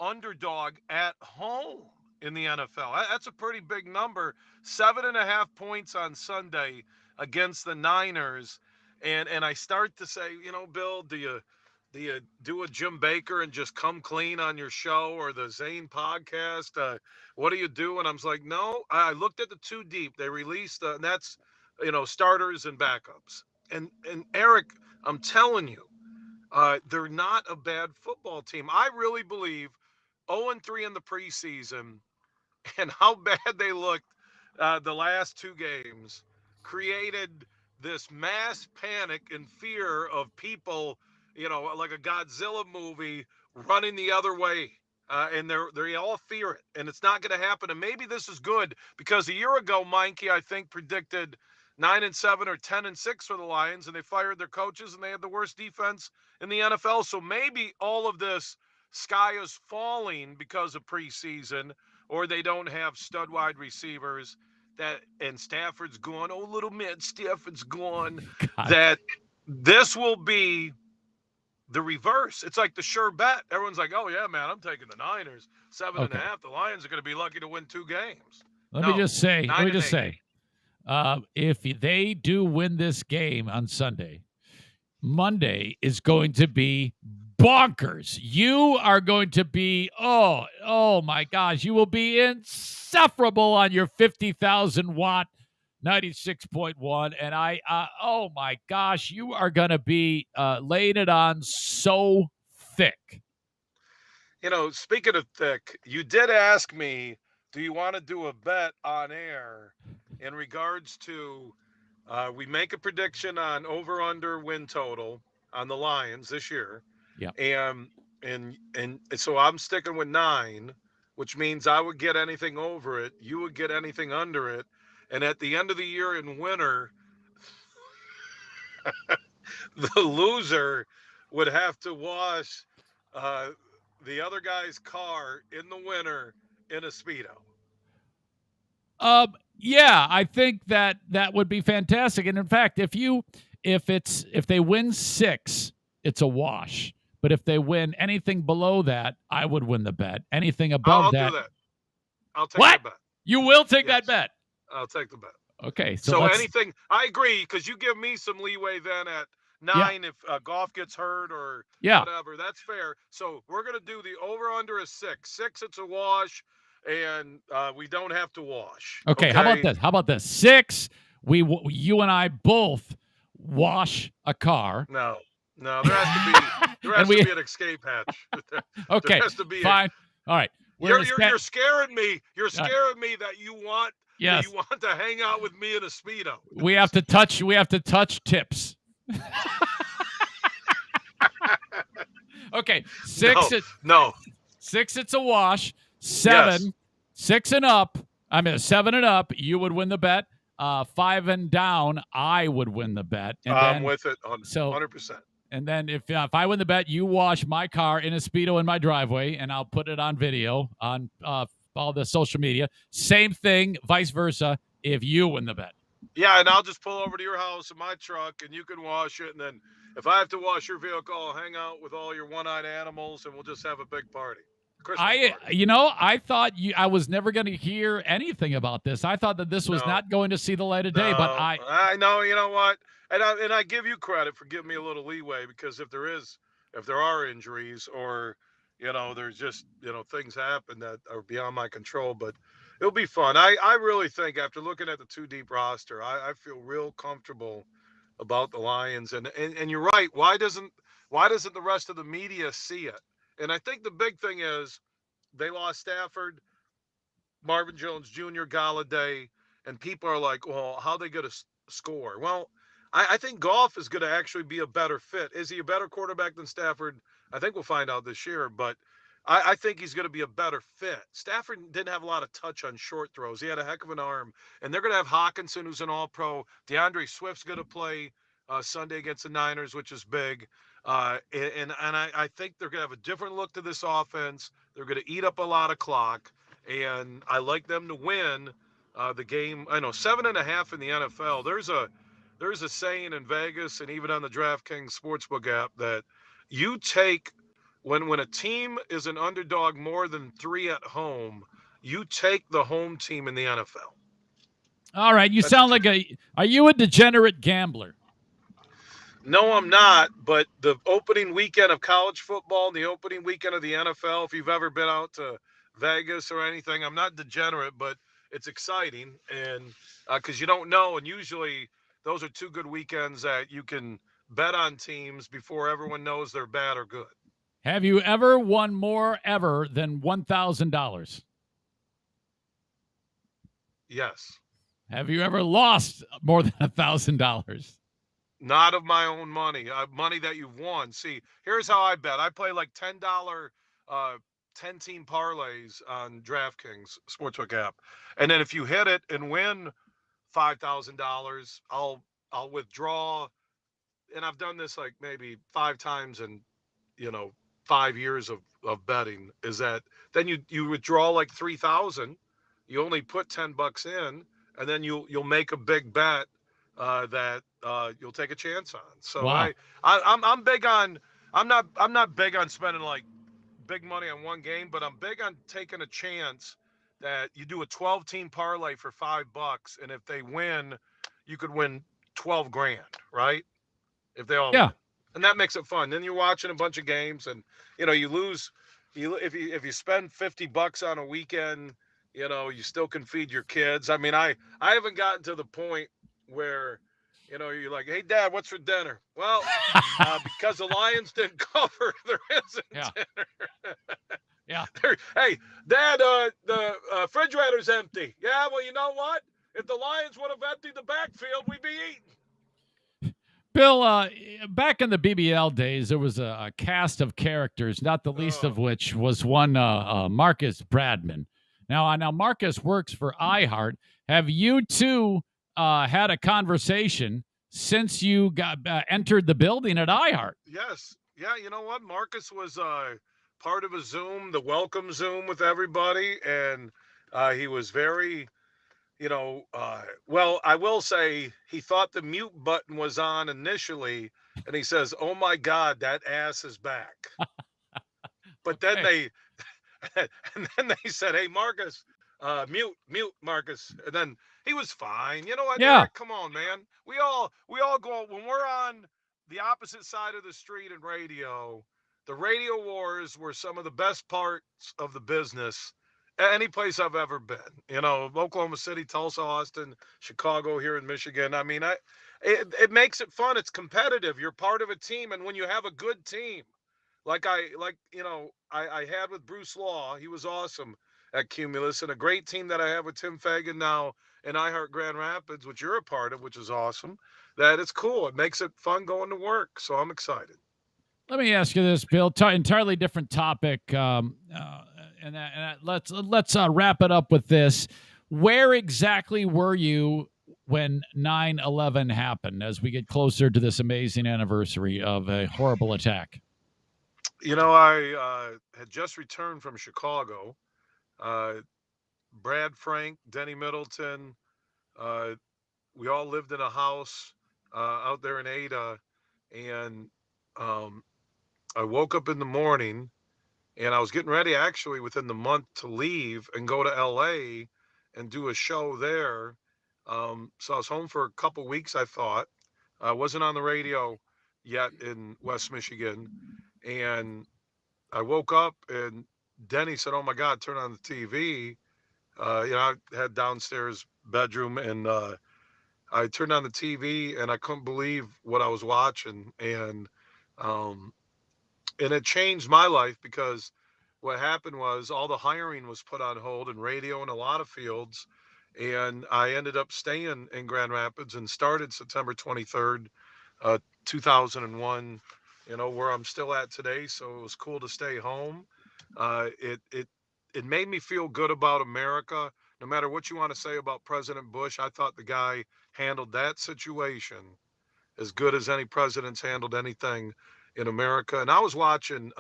underdog at home in the NFL. That's a pretty big number. 7.5 points on Sunday against the Niners. And I start to say, Bill, do you do a Jim Baker and just come clean on your show or the Zane podcast? What do you do? And I was like, no, I looked at the 2 deep. They released, and that's, starters and backups. And Eric, I'm telling you, they're not a bad football team. I really believe 0-3 in the preseason and how bad they looked the last 2 games created this mass panic and fear of people, like a Godzilla movie running the other way. And they all fear it, and it's not going to happen. And maybe this is good because a year ago, Mikey, I think, predicted 9-7 or 10-6 for the Lions, and they fired their coaches, and they had the worst defense in the NFL. So maybe all of this sky is falling because of preseason, or they don't have stud wide receivers and Stafford's gone. Oh, little man, Stafford's gone. God. That this will be the reverse. It's like the sure bet. Everyone's like, oh, yeah, man, I'm taking the Niners. 7.5. The Lions are going to be lucky to win 2 games. Let me just say, if they do win this game on Sunday, Monday is going to be bonkers. You are going to be, oh my gosh, you will be insufferable on your 50,000 watt 96.1. And oh my gosh, you are going to be laying it on so thick. Speaking of thick, you did ask me, do you want to do a bet on air in regards to we make a prediction on over-under win total on the Lions this year. Yeah. And so I'm sticking with 9, which means I would get anything over it. You would get anything under it. And at the end of the year in winter, the loser would have to wash the other guy's car in the winter in a Speedo. Yeah, I think that would be fantastic. And in fact, if you if they win 6, it's a wash. But if they win anything below that, I would win the bet. Anything above I'll that. do that. I'll take What? the bet. You will take Yes. that bet? I'll take the bet. Okay. So anything, I agree, because you give me some leeway then at 9 if golf gets hurt or whatever. That's fair. So we're going to do the over-under is 6. 6, it's a wash, and we don't have to wash. Okay. How about this? 6, you and I both wash a car. No, there has to be an escape hatch. Okay, there has to be fine. All right. You're scaring me. You're scaring me that you want Yes. that you want to hang out with me in a Speedo. We have to touch tips. Okay, 6. No. 6, it's a wash. 7, Yes. 6 and up. 7 and up, you would win the bet. 5 and down, I would win the bet. And I'm with it on 100%. And then if I win the bet, you wash my car in a Speedo in my driveway, and I'll put it on video on all the social media. Same thing, vice versa, if you win the bet. Yeah, and I'll just pull over to your house in my truck, and you can wash it. And then if I have to wash your vehicle, I'll hang out with all your one-eyed animals, and we'll just have a big party. Christmas party. I thought I was never going to hear anything about this. I thought that this was not going to see the light of day, but I know. You know what? And I give you credit for giving me a little leeway, because if there are injuries or, there's just, things happen that are beyond my control, but it'll be fun. I really think after looking at the 2 deep roster, I feel real comfortable about the Lions. And you're right. Why doesn't the rest of the media see it? And I think the big thing is they lost Stafford, Marvin Jones Jr., Galladay, and people are like, well, how are they going to score? Well, I think Goff is going to actually be a better fit. Is he a better quarterback than Stafford? I think we'll find out this year, but I think he's going to be a better fit. Stafford didn't have a lot of touch on short throws. He had a heck of an arm, and they're going to have Hawkinson, who's an all-pro. DeAndre Swift's going to play Sunday against the Niners, which is big. And I think they're going to have a different look to this offense. They're going to eat up a lot of clock, and I like them to win the game. I know 7.5 in the NFL. There's a saying in Vegas and even on the DraftKings Sportsbook app that you take when a team is an underdog more than 3 at home, you take the home team in the NFL. All right, you sound like are you a degenerate gambler? No, I'm not, but the opening weekend of college football and the opening weekend of the NFL, if you've ever been out to Vegas or anything, I'm not degenerate, but it's exciting, and because you don't know, and usually those are 2 good weekends that you can bet on teams before everyone knows they're bad or good. Have you ever won more ever than $1,000? Yes. Have you ever lost more than $1,000? Not of my own money, money that you've won. See, here's how I bet. I play like $10 10-team parlays on DraftKings Sportsbook app. And then if you hit it and win $5,000, I'll withdraw. And I've done this like maybe 5 times in, 5 years of betting, is that then you withdraw like 3,000, you only put $10 in, and then you'll make a big bet that you'll take a chance on. So wow. I'm big on, I'm not big on spending like big money on one game, but I'm big on taking a chance that you do a 12-team parlay for $5, and if they win, you could win $12,000, right? If they all win. And that makes it fun. Then you're watching a bunch of games, and you lose. If you spend $50 on a weekend, you still can feed your kids. I mean, I haven't gotten to the point where you're like, hey, Dad, what's for dinner? Well, because the Lions didn't cover, there isn't dinner. Yeah. Hey, Dad, the refrigerator's empty. Yeah, well, you know what? If the Lions would have emptied the backfield, we'd be eating. Bill, back in the BBL days, there was a cast of characters, not the least of which was one Marcus Bradman. Now Marcus works for iHeart. Have you two had a conversation since you got entered the building at iHeart? Yes. Yeah, you know what? Marcus was part of a Zoom, the welcome Zoom with everybody, and he was very well, I will say he thought the mute button was on initially, and he says, "Oh my God, that ass is back." But then Okay. and then they said, "Hey, Marcus, mute, Marcus." And then he was fine. You know what, Yeah. Eric? Come on, man. We all go when we're on the opposite side of the street in radio. The radio wars were some of the best parts of the business. Any place I've ever been, Oklahoma City, Tulsa, Austin, Chicago, here in Michigan. I mean, it makes it fun. It's competitive. You're part of a team, and when you have a good team, I had with Bruce Law. He was awesome at Cumulus, and a great team that I have with Tim Fagan now in iHeart Grand Rapids, which you're a part of, which is awesome. That it's cool. It makes it fun going to work. So I'm excited. Let me ask you this, Bill. Entirely different topic, let's wrap it up with this. Where exactly were you when 9/11 happened? As we get closer to this amazing anniversary of a horrible attack. I had just returned from Chicago. Brad Frank, Denny Middleton, we all lived in a house out there in Ada, and I woke up in the morning, and I was getting ready actually within the month to leave and go to LA and do a show there. So I was home for a couple weeks, I thought. I wasn't on the radio yet in West Michigan, and I woke up and Denny said, "Oh my God, turn on the TV." I had downstairs bedroom, and I turned on the TV and I couldn't believe what I was watching, um, and it changed my life because what happened was all the hiring was put on hold in radio in a lot of fields, and I ended up staying in Grand Rapids and started September 23rd, 2001. Where I'm still at today. So it was cool to stay home. It made me feel good about America. No matter what you want to say about President Bush, I thought the guy handled that situation as good as any president's handled anything in America. And I was watching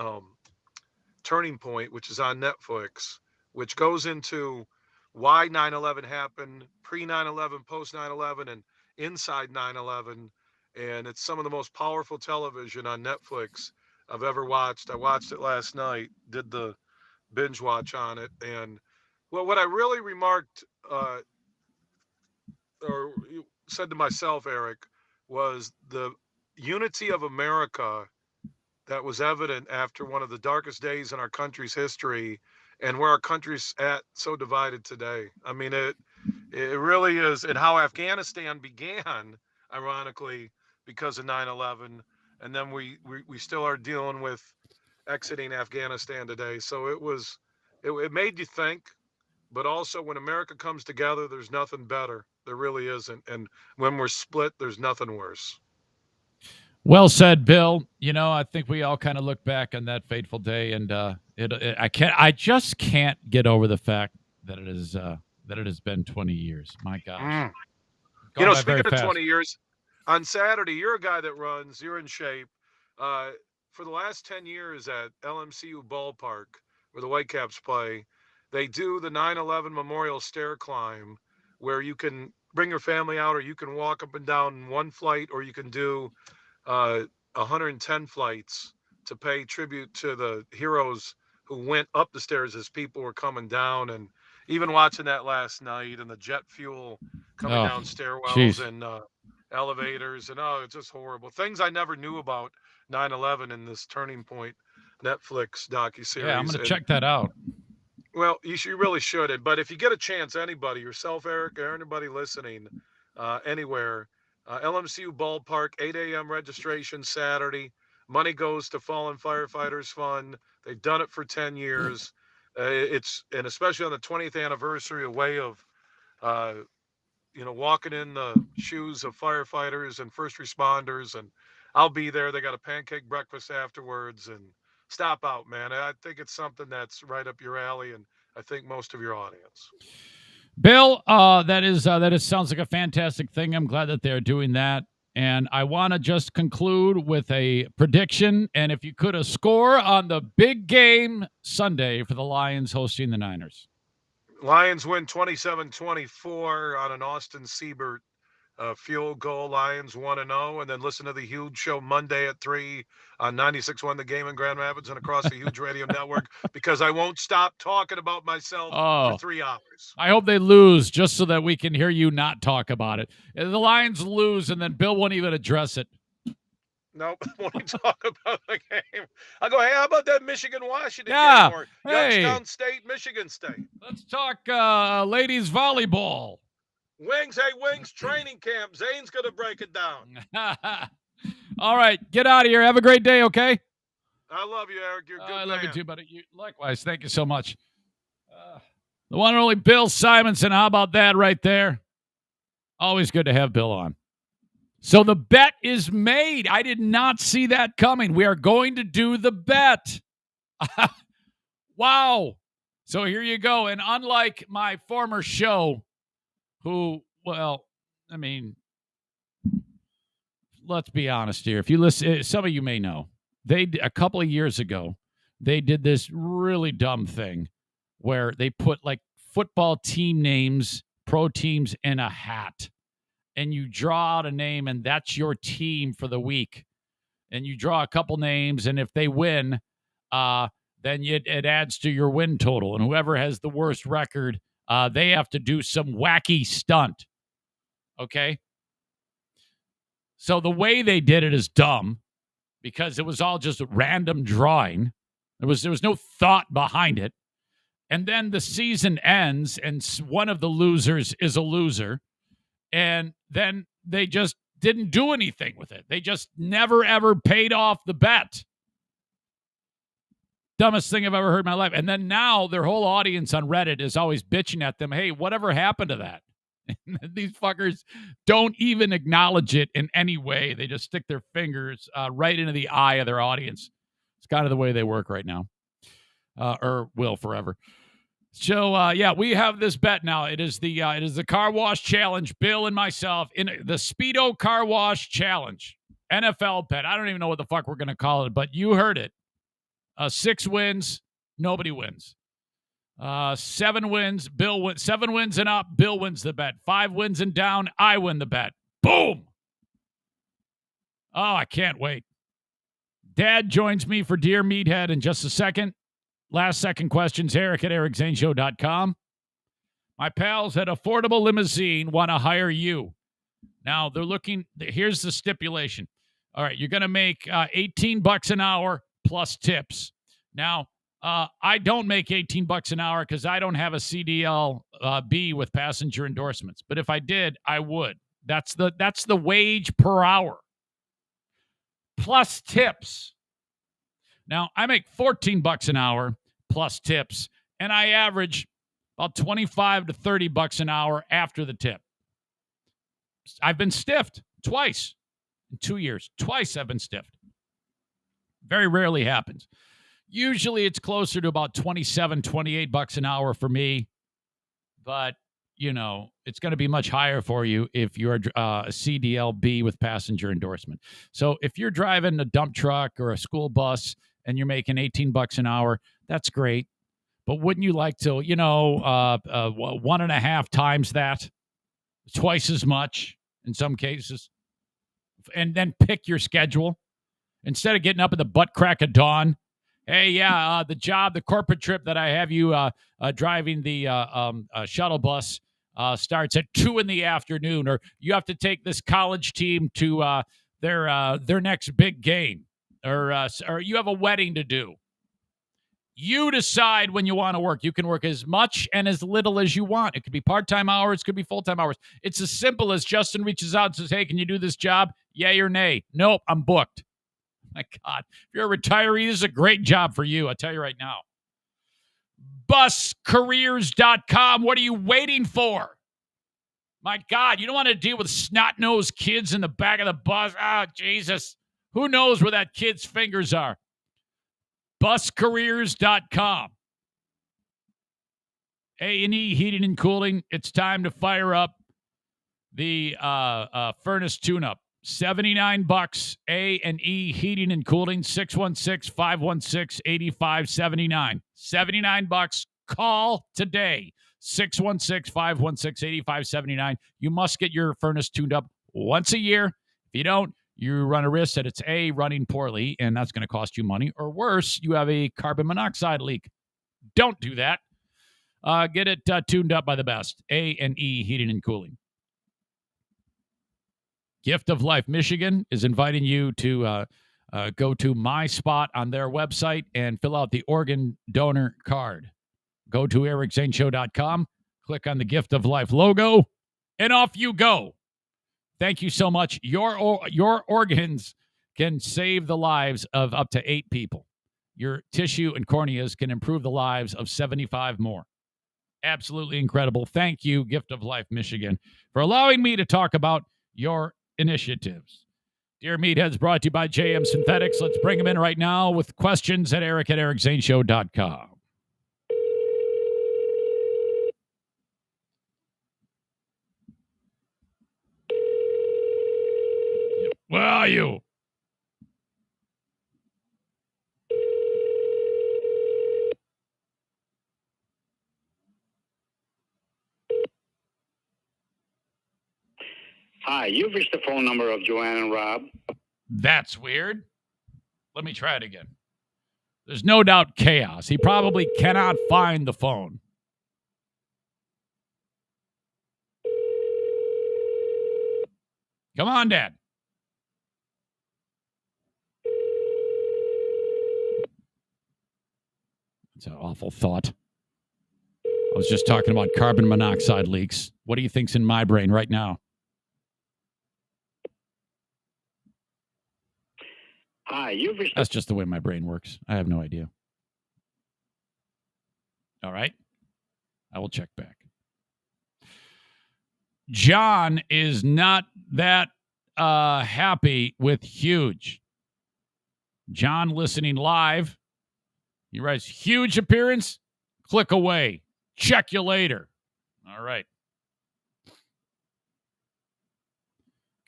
Turning Point, which is on Netflix, which goes into why 9/11 happened, pre 9/11, post 9/11, and inside 9/11. And it's some of the most powerful television on Netflix I've ever watched. I watched it last night, did the binge watch on it. And well, what I really remarked or said to myself, Eric, was the unity of America that was evident after one of the darkest days in our country's history, and where our country's at so divided today. I mean, it really is. And how Afghanistan began, ironically, because of 9/11, and then we still are dealing with exiting Afghanistan today. So it made you think, but also when America comes together, there's nothing better. There really isn't. And when we're split, there's nothing worse. Well said, Bill. I think we all kind of look back on that fateful day, and I just can't get over the fact that it has been 20 years. My gosh. Speaking of 20 years, on Saturday, you're a guy that runs, you're in shape. For the last 10 years at LMCU Ballpark, where the Whitecaps play, they do the 9/11 Memorial Stair Climb, where you can bring your family out, or you can walk up and down one flight, or you can do 110 flights to pay tribute to the heroes who went up the stairs as people were coming down. And even watching that last night, and the jet fuel coming down stairwells and elevators, and it's just horrible. Things I never knew about 9/11 in this Turning Point Netflix docuseries. Yeah, I'm going to check that out. Well, you really should. But if you get a chance, anybody, yourself, Eric, or anybody listening, anywhere, LMCU Ballpark, 8 a.m. registration Saturday. Money goes to Fallen Firefighters Fund. They've done it for 10 years. And especially on the 20th anniversary, a way of, walking in the shoes of firefighters and first responders. And I'll be there. They got a pancake breakfast afterwards, and stop out, man. I think it's something that's right up your alley, and I think most of your audience. Bill, that sounds like a fantastic thing. I'm glad that they're doing that. And I want to just conclude with a prediction. And if you could, a score on the big game Sunday for the Lions hosting the Niners. Lions win 27-24 on an Austin Siebert field goal. Lions 1-0. And then listen to the Huge Show Monday at 3 on 96.1 The Game in Grand Rapids and across the Huge Radio Network, because I won't stop talking about myself for 3 hours. I hope they lose just so that we can hear you not talk about it. If the Lions lose, and then Bill won't even address it. Nope, won't talk about the game. I go, hey, how about that Michigan-Washington Yeah, game? Or hey. Youngstown State, Michigan State. Let's talk ladies volleyball. Wings training camp. Zane's going to break it down. All right, get out of here. Have a great day, okay? I love you, Eric. You're a good man. I love you too, buddy. Likewise. Thank you so much. The one and only Bill Simonson. How about that right there? Always good to have Bill on. So the bet is made. I did not see that coming. We are going to do the bet. Wow. So here you go. And unlike my former show, who, well, I mean, let's be honest here. If you listen, some of you may know, a couple of years ago, they did this really dumb thing where they put like football team names, pro teams in a hat. And you draw out a name, and that's your team for the week. And you draw a couple names, and if they win, then it adds to your win total. And whoever has the worst record, they have to do some wacky stunt. Okay? So the way they did it is dumb because it was all just random drawing. There was no thought behind it. And then the season ends, and one of the losers is a loser. And then they just didn't do anything with it. They just never, ever paid off the bet. Dumbest thing I've ever heard in my life. And then now their whole audience on Reddit is always bitching at them. Hey, whatever happened to that? These fuckers don't even acknowledge it in any way. They just stick their fingers right into the eye of their audience. It's kind of the way they work right now, or will forever. So, we have this bet now. It is the car wash challenge. Bill and myself in the Speedo car wash challenge. NFL bet. I don't even know what the fuck we're going to call it, but you heard it. 6 wins, nobody wins. 7 wins, Bill wins. 7 wins and up, Bill wins the bet. 5 wins and down, I win the bet. Boom. Oh, I can't wait. Dad joins me for Dear Meathead in just a second. Last second questions, Eric at ericzaneshow.com. My pals at Affordable Limousine want to hire you. Now, they're looking, here's the stipulation. All right, you're going to make $18 an hour plus tips. Now, I don't make $18 an hour because I don't have a CDL B with passenger endorsements. But if I did, I would. That's the wage per hour. Plus tips. Now, I make $14 an hour plus tips, and I average about $25 to $30 an hour after the tip. I've been stiffed twice in 2 years. Twice I've been stiffed. Very rarely happens. Usually it's closer to about $27, $28 an hour for me, but, it's going to be much higher for you if you're a CDLB with passenger endorsement. So if you're driving a dump truck or a school bus and you're making $18 an hour, that's great. But wouldn't you like to, 1.5 times that, twice as much in some cases, and then pick your schedule instead of getting up at the butt crack of dawn? Hey, the corporate trip that I have you driving the shuttle bus starts at 2 p.m, or you have to take this college team to their next big game, or you have a wedding to do. You decide when you want to work. You can work as much and as little as you want. It could be part-time hours. It could be full-time hours. It's as simple as Justin reaches out and says, hey, can you do this job? Yay or nay? Nope, I'm booked. My God, if you're a retiree, this is a great job for you. I'll tell you right now. Buscareers.com. What are you waiting for? My God, you don't want to deal with snot-nosed kids in the back of the bus. Oh, Jesus. Who knows where that kid's fingers are? Buscareers.com. A&E Heating and Cooling. It's time to fire up the furnace tune-up. $79. A&E Heating and Cooling. 616-516-8579. $79. Call today. 616-516-8579. You must get your furnace tuned up once a year. If you don't, you run a risk that it's A, running poorly, and that's going to cost you money, or worse, you have a carbon monoxide leak. Don't do that. Get it tuned up by the best. A&E Heating and Cooling. Gift of Life Michigan is inviting you to go to my spot on their website and fill out the organ donor card. Go to ericzaneshow.com, click on the Gift of Life logo, and off you go. Thank you so much. Your organs can save the lives of up to 8 people. Your tissue and corneas can improve the lives of 75 more. Absolutely incredible. Thank you, Gift of Life Michigan, for allowing me to talk about your initiatives. Dear Meatheads, brought to you by JM Synthetics. Let's bring them in right now with questions at eric@ericzaneshow.com. Where are you? Hi, you've reached the phone number of Joanne and Rob. That's weird. Let me try it again. There's no doubt chaos. He probably cannot find the phone. Come on, Dad. It's an awful thought. I was just talking about carbon monoxide leaks. What do you think's in my brain right now? Hi, you've reached... That's just the way my brain works. I have no idea. All right. I will check back. John is not that happy with Huge. John listening live. He writes, huge appearance, click away. Check you later. All right.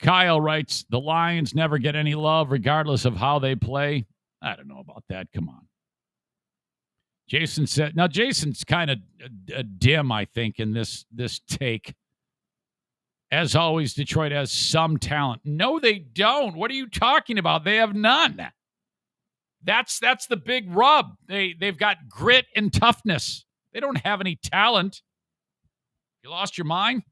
Kyle writes, the Lions never get any love regardless of how they play. I don't know about that. Come on. Jason said, now Jason's kind of dim, I think, in this take. As always, Detroit has some talent. No, they don't. What are you talking about? They have none. That's the big rub. They've got grit and toughness. They don't have any talent. You lost your mind?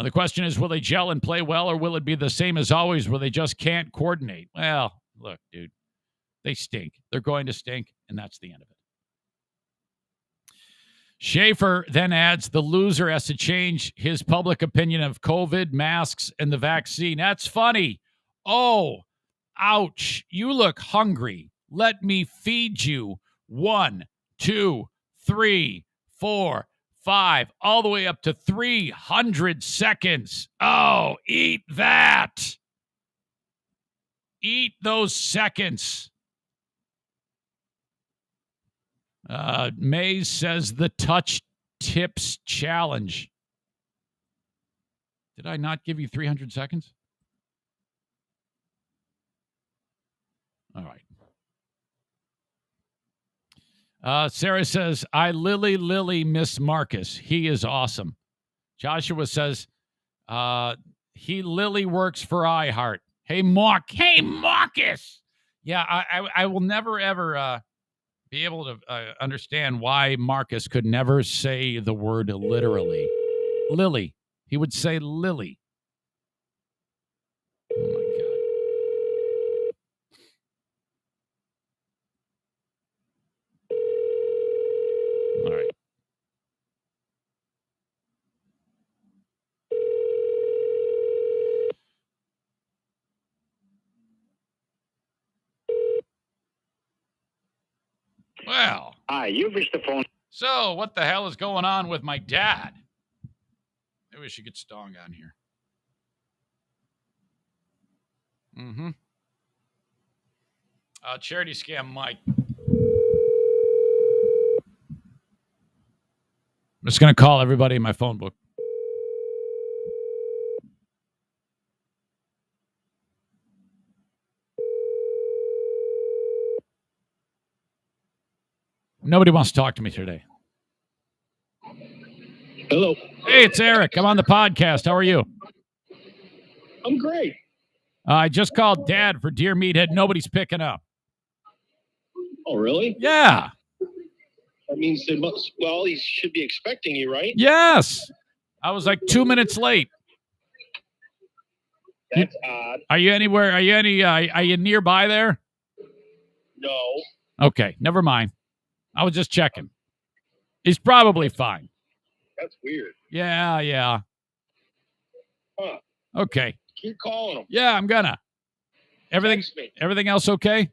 The question is, will they gel and play well, or will it be the same as always where they just can't coordinate? Well, look, dude, they stink. They're going to stink, and that's the end of it. Schaefer then adds, the loser has to change his public opinion of COVID, masks, and the vaccine. That's funny. Oh, ouch. You look hungry. Let me feed you. 1, 2, 3, 4, 5, all the way up to 300 seconds. Oh, eat that. Eat those seconds. Mays says the touch tips challenge. Did I not give you 300 seconds? All right. Sarah says, I Lily miss Marcus. He is awesome. Joshua says, he Lily works for iHeart. Hey, Marcus. Yeah, I will never, ever be able to understand why Marcus could never say the word literally. Lily. He would say Lily. Oh, my God. All right. Well. Hi, you've reached the phone. So, what the hell is going on with my dad? Maybe we should get Stong on here. Mm-hmm. Charity scam Mike. I'm just going to call everybody in my phone book. Nobody wants to talk to me today. Hello. Hey, it's Eric. I'm on the podcast. How are you? I'm great. I just called Dad for Deer Meathead. Nobody's picking up. Oh, really? Yeah. That means they must. Well, he should be expecting you, right? Yes. I was like 2 minutes late. That's odd. Are you anywhere? Are you nearby there? No. Okay, never mind. I was just checking. He's probably fine. That's weird. Yeah. Huh. Okay. Keep calling him. Yeah, I'm gonna. Text me. Everything else okay?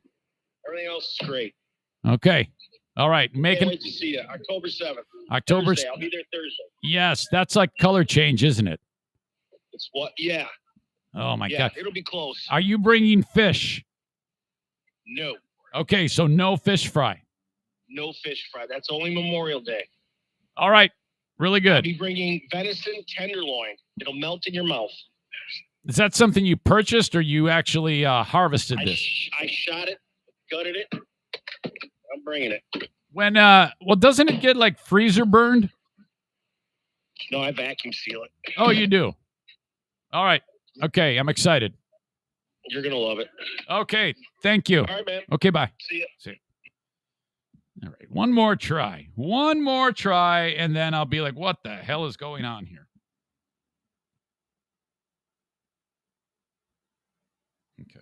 Everything else is great. Okay. All right. Can't wait to see you. October 7th. Thursday. I'll be there Thursday. Yes, that's like color change, isn't it? It's what? Yeah. Oh my Yeah, God. it'll be close. Are you bringing fish? No. Okay, so no fish fry. No fish fry. That's only Memorial Day. All right. Really I'll good. be bringing venison tenderloin. It'll melt in your mouth. Is that something you purchased or you actually harvested this? I shot it, gutted it. I'm bringing it. When well, doesn't it get like freezer burned? No, I vacuum seal it. Oh, you do. All right. Okay, I'm excited. You're gonna love it. Okay, thank you. All right, man. Okay, bye. See ya. See ya. All right, one more try, and then I'll be like, what the hell is going on here? Okay.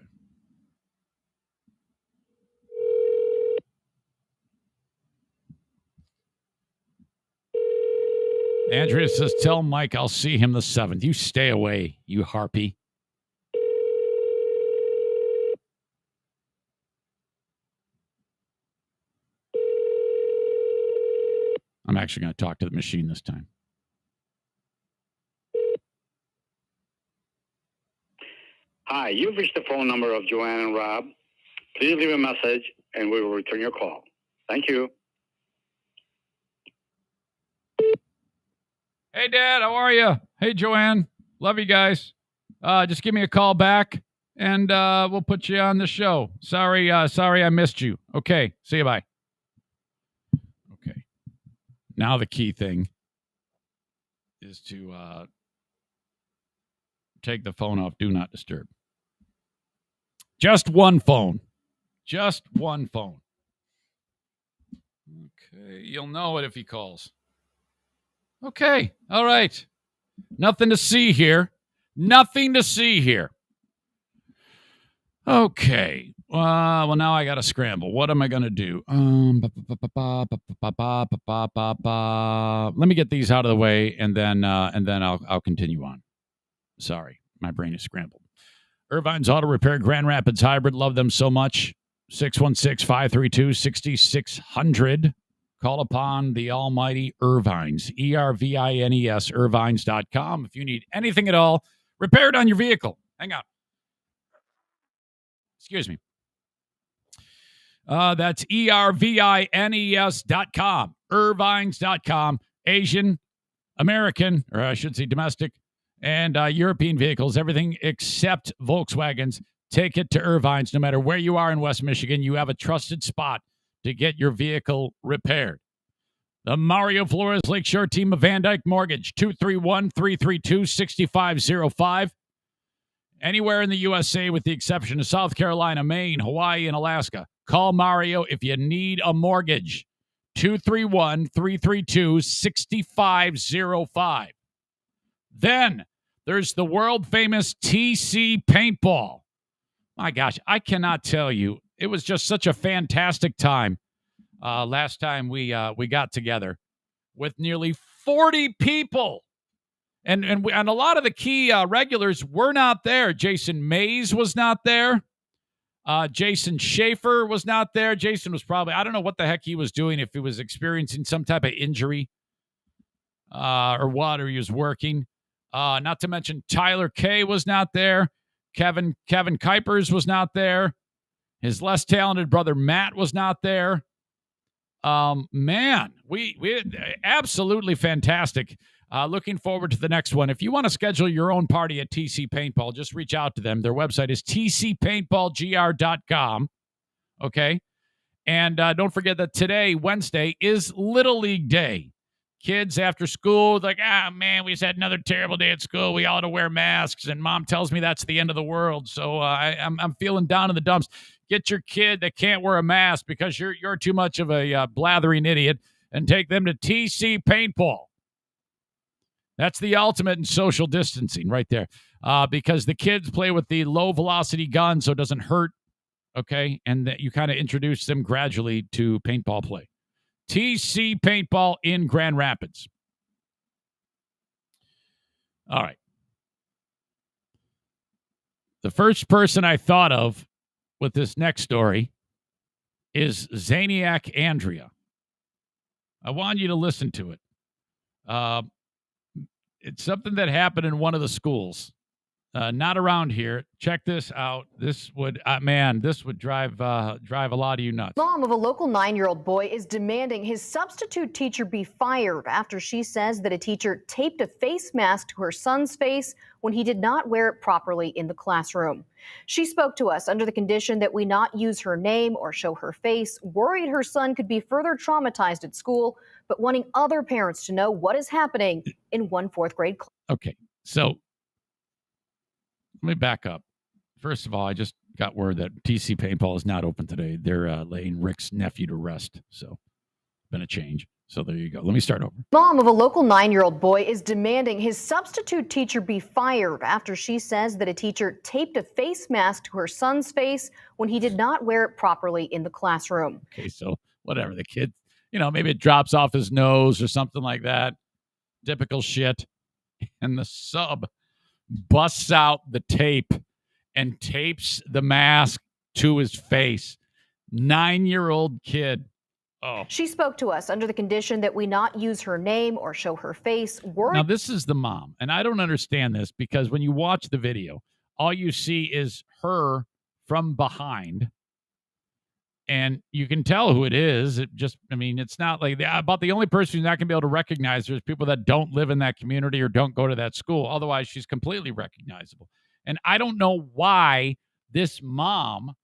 Andrea says, tell Mike I'll see him the 7th. You stay away, you harpy. I'm actually going to talk to the machine this time. Hi, you've reached the phone number of Joanne and Rob. Please leave a message and we will return your call. Thank you. Hey, Dad, how are you? Hey, Joanne. Love you guys. Just give me a call back, and we'll put you on the show. Sorry I missed you. Okay, see you, bye. Okay. Now the key thing is to take the phone off Do Not Disturb. Just one phone. Just one phone. Okay, you'll know it if he calls. Okay, all right. Nothing to see here. Nothing to see here. Okay. Well, now I got to scramble. What am I going to do? Let me get these out of the way, and then I'll continue on. Sorry, my brain is scrambled. Irvine's Auto Repair, Grand Rapids Hybrid. Love them so much. 616-532-6600. Call upon the almighty Irvines, E-R-V-I-N-E-S, irvines.com. If you need anything at all repaired on your vehicle. Hang on. Excuse me. That's ERVINES.com, irvines.com. Asian, American, or I should say domestic, and European vehicles, everything except Volkswagens. Take it to Irvine's. No matter where you are in West Michigan, you have a trusted spot to get your vehicle repaired. The Mario Flores Lakeshore team of Van Dyke Mortgage, 231-332-6505. Anywhere in the USA with the exception of South Carolina, Maine, Hawaii, and Alaska. Call Mario if you need a mortgage. 231-332-6505. Then there's the world-famous TC Paintball. My gosh, I cannot tell you. It was just such a fantastic time last time we got together with nearly 40 people. And a lot of the key regulars were not there. Jason Mays was not there. Jason Schaefer was not there. Jason was probably, I don't know what the heck he was doing, if he was experiencing some type of injury or what, or he was working. Not to mention Tyler Kay was not there. Kevin Kuipers was not there. His less talented brother Matt was not there. Man, we absolutely fantastic. Looking forward to the next one. If you want to schedule your own party at TC Paintball, just reach out to them. Their website is tcpaintballgr.com. Okay. And don't forget that today, Wednesday, is Little League Day. kids after school, like, man, we just had another terrible day at school. We all had to wear masks, and mom tells me that's the end of the world. So I'm feeling down in the dumps. Get your kid that can't wear a mask because you're too much of a blathering idiot, and take them to TC Paintball. That's the ultimate in social distancing right there, because the kids play with the low-velocity gun so it doesn't hurt, okay? And that you kind of introduce them gradually to paintball play. TC Paintball in Grand Rapids. All right. The first person I thought of with this next story is Zaniac Andrea. I want you to listen to it. It's something that happened in one of the schools. Not around here. Check this out. This would, this would drive a lot of you nuts. Mom of a local 9-year-old boy is demanding his substitute teacher be fired after she says that a teacher taped a face mask to her son's face when he did not wear it properly in the classroom. She spoke to us under the condition that we not use her name or show her face, worried her son could be further traumatized at school, but wanting other parents to know what is happening in one fourth grade class. Okay, so let me back up. First of all, I just got word that TC Paintball is not open today. They're laying Rick's nephew to rest. So, been a change. So, there you go. Let me start over. Mom of a local 9-year-old boy is demanding his substitute teacher be fired after she says that a teacher taped a face mask to her son's face when he did not wear it properly in the classroom. Okay, so whatever. The kid, maybe it drops off his nose or something like that. Typical shit. And the sub busts out the tape and tapes the mask to his face. 9-year-old kid. Oh. She spoke to us under the condition that we not use her name or show her face. Now, this is the mom, and I don't understand this because when you watch the video, all you see is her from behind, and you can tell who it is. It's not like about the only person who's not going to be able to recognize her is people that don't live in that community or don't go to that school. Otherwise, she's completely recognizable. And I don't know why this mom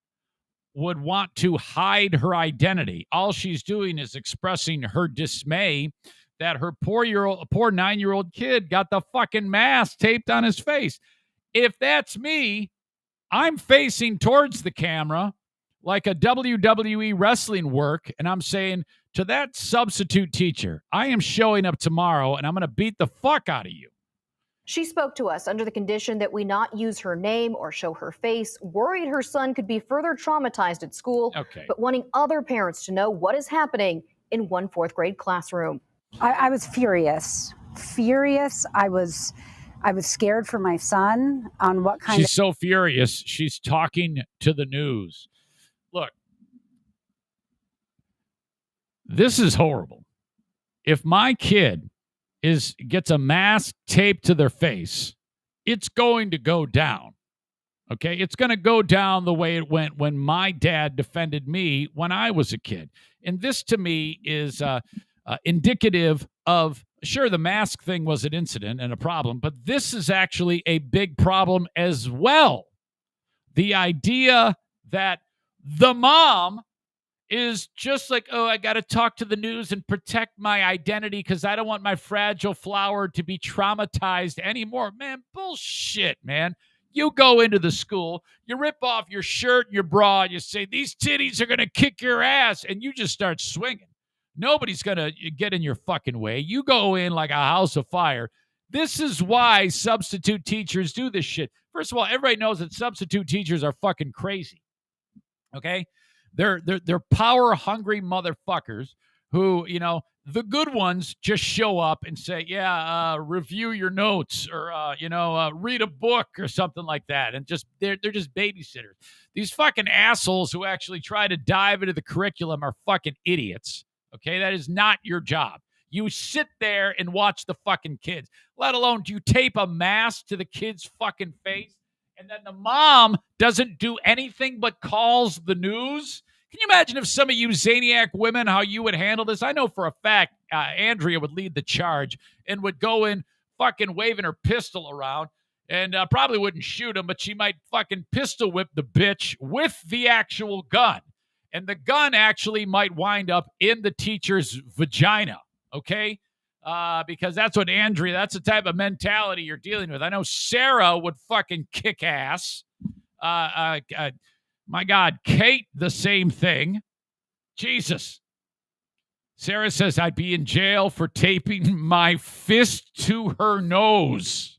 would want to hide her identity. All she's doing is expressing her dismay that her poor 9-year-old kid got the fucking mask taped on his face. If that's me, I'm facing towards the camera like a WWE wrestling work, and I'm saying to that substitute teacher, I am showing up tomorrow, and I'm going to beat the fuck out of you. She spoke to us under the condition that we not use her name or show her face, worried her son could be further traumatized at school, but wanting other parents to know what is happening in one fourth grade classroom. I was furious. I was scared for my son on what kind She's so furious, she's talking to the news. Look, this is horrible. If my kid gets a mask taped to their face, it's going to go down. Okay? It's going to go down the way it went when my dad defended me when I was a kid. And this, to me, is indicative of, sure, the mask thing was an incident and a problem, but this is actually a big problem as well. The idea that the mom is just like, oh, I got to talk to the news and protect my identity because I don't want my fragile flower to be traumatized anymore. Man, bullshit, man. You go into the school, you rip off your shirt and your bra, and you say, these titties are going to kick your ass, and you just start swinging. Nobody's going to get in your fucking way. You go in like a house of fire. This is why substitute teachers do this shit. First of all, everybody knows that substitute teachers are fucking crazy. Okay? They're power-hungry motherfuckers who, the good ones just show up and say, review your notes or, read a book or something like that. And they're just babysitters. These fucking assholes who actually try to dive into the curriculum are fucking idiots. Okay? That is not your job. You sit there and watch the fucking kids, let alone do you tape a mask to the kid's fucking face? And then the mom doesn't do anything but calls the news. Can you imagine if some of you Zaniac women, how you would handle this? I know for a fact Andrea would lead the charge and would go in fucking waving her pistol around and probably wouldn't shoot him, but she might fucking pistol whip the bitch with the actual gun. And the gun actually might wind up in the teacher's vagina, okay? because that's what Andrea, that's the type of mentality you're dealing with. I know Sarah would fucking kick ass. My God, Kate, the same thing. Jesus. Sarah says, I'd be in jail for taping my fist to her nose.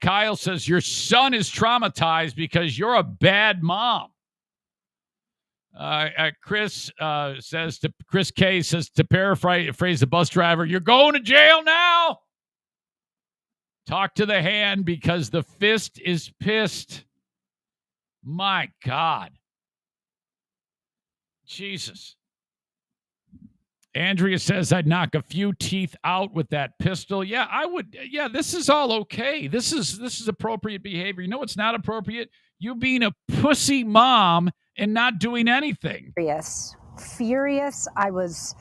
Kyle says, your son is traumatized because you're a bad mom. Chris K says, to paraphrase the bus driver, you're going to jail now. Talk to the hand because the fist is pissed. My God. Jesus. Andrea says, I'd knock a few teeth out with that pistol. Yeah, I would. Yeah, this is all okay. This is appropriate behavior. You know what's not appropriate? You being a pussy mom and not doing anything. Furious. I was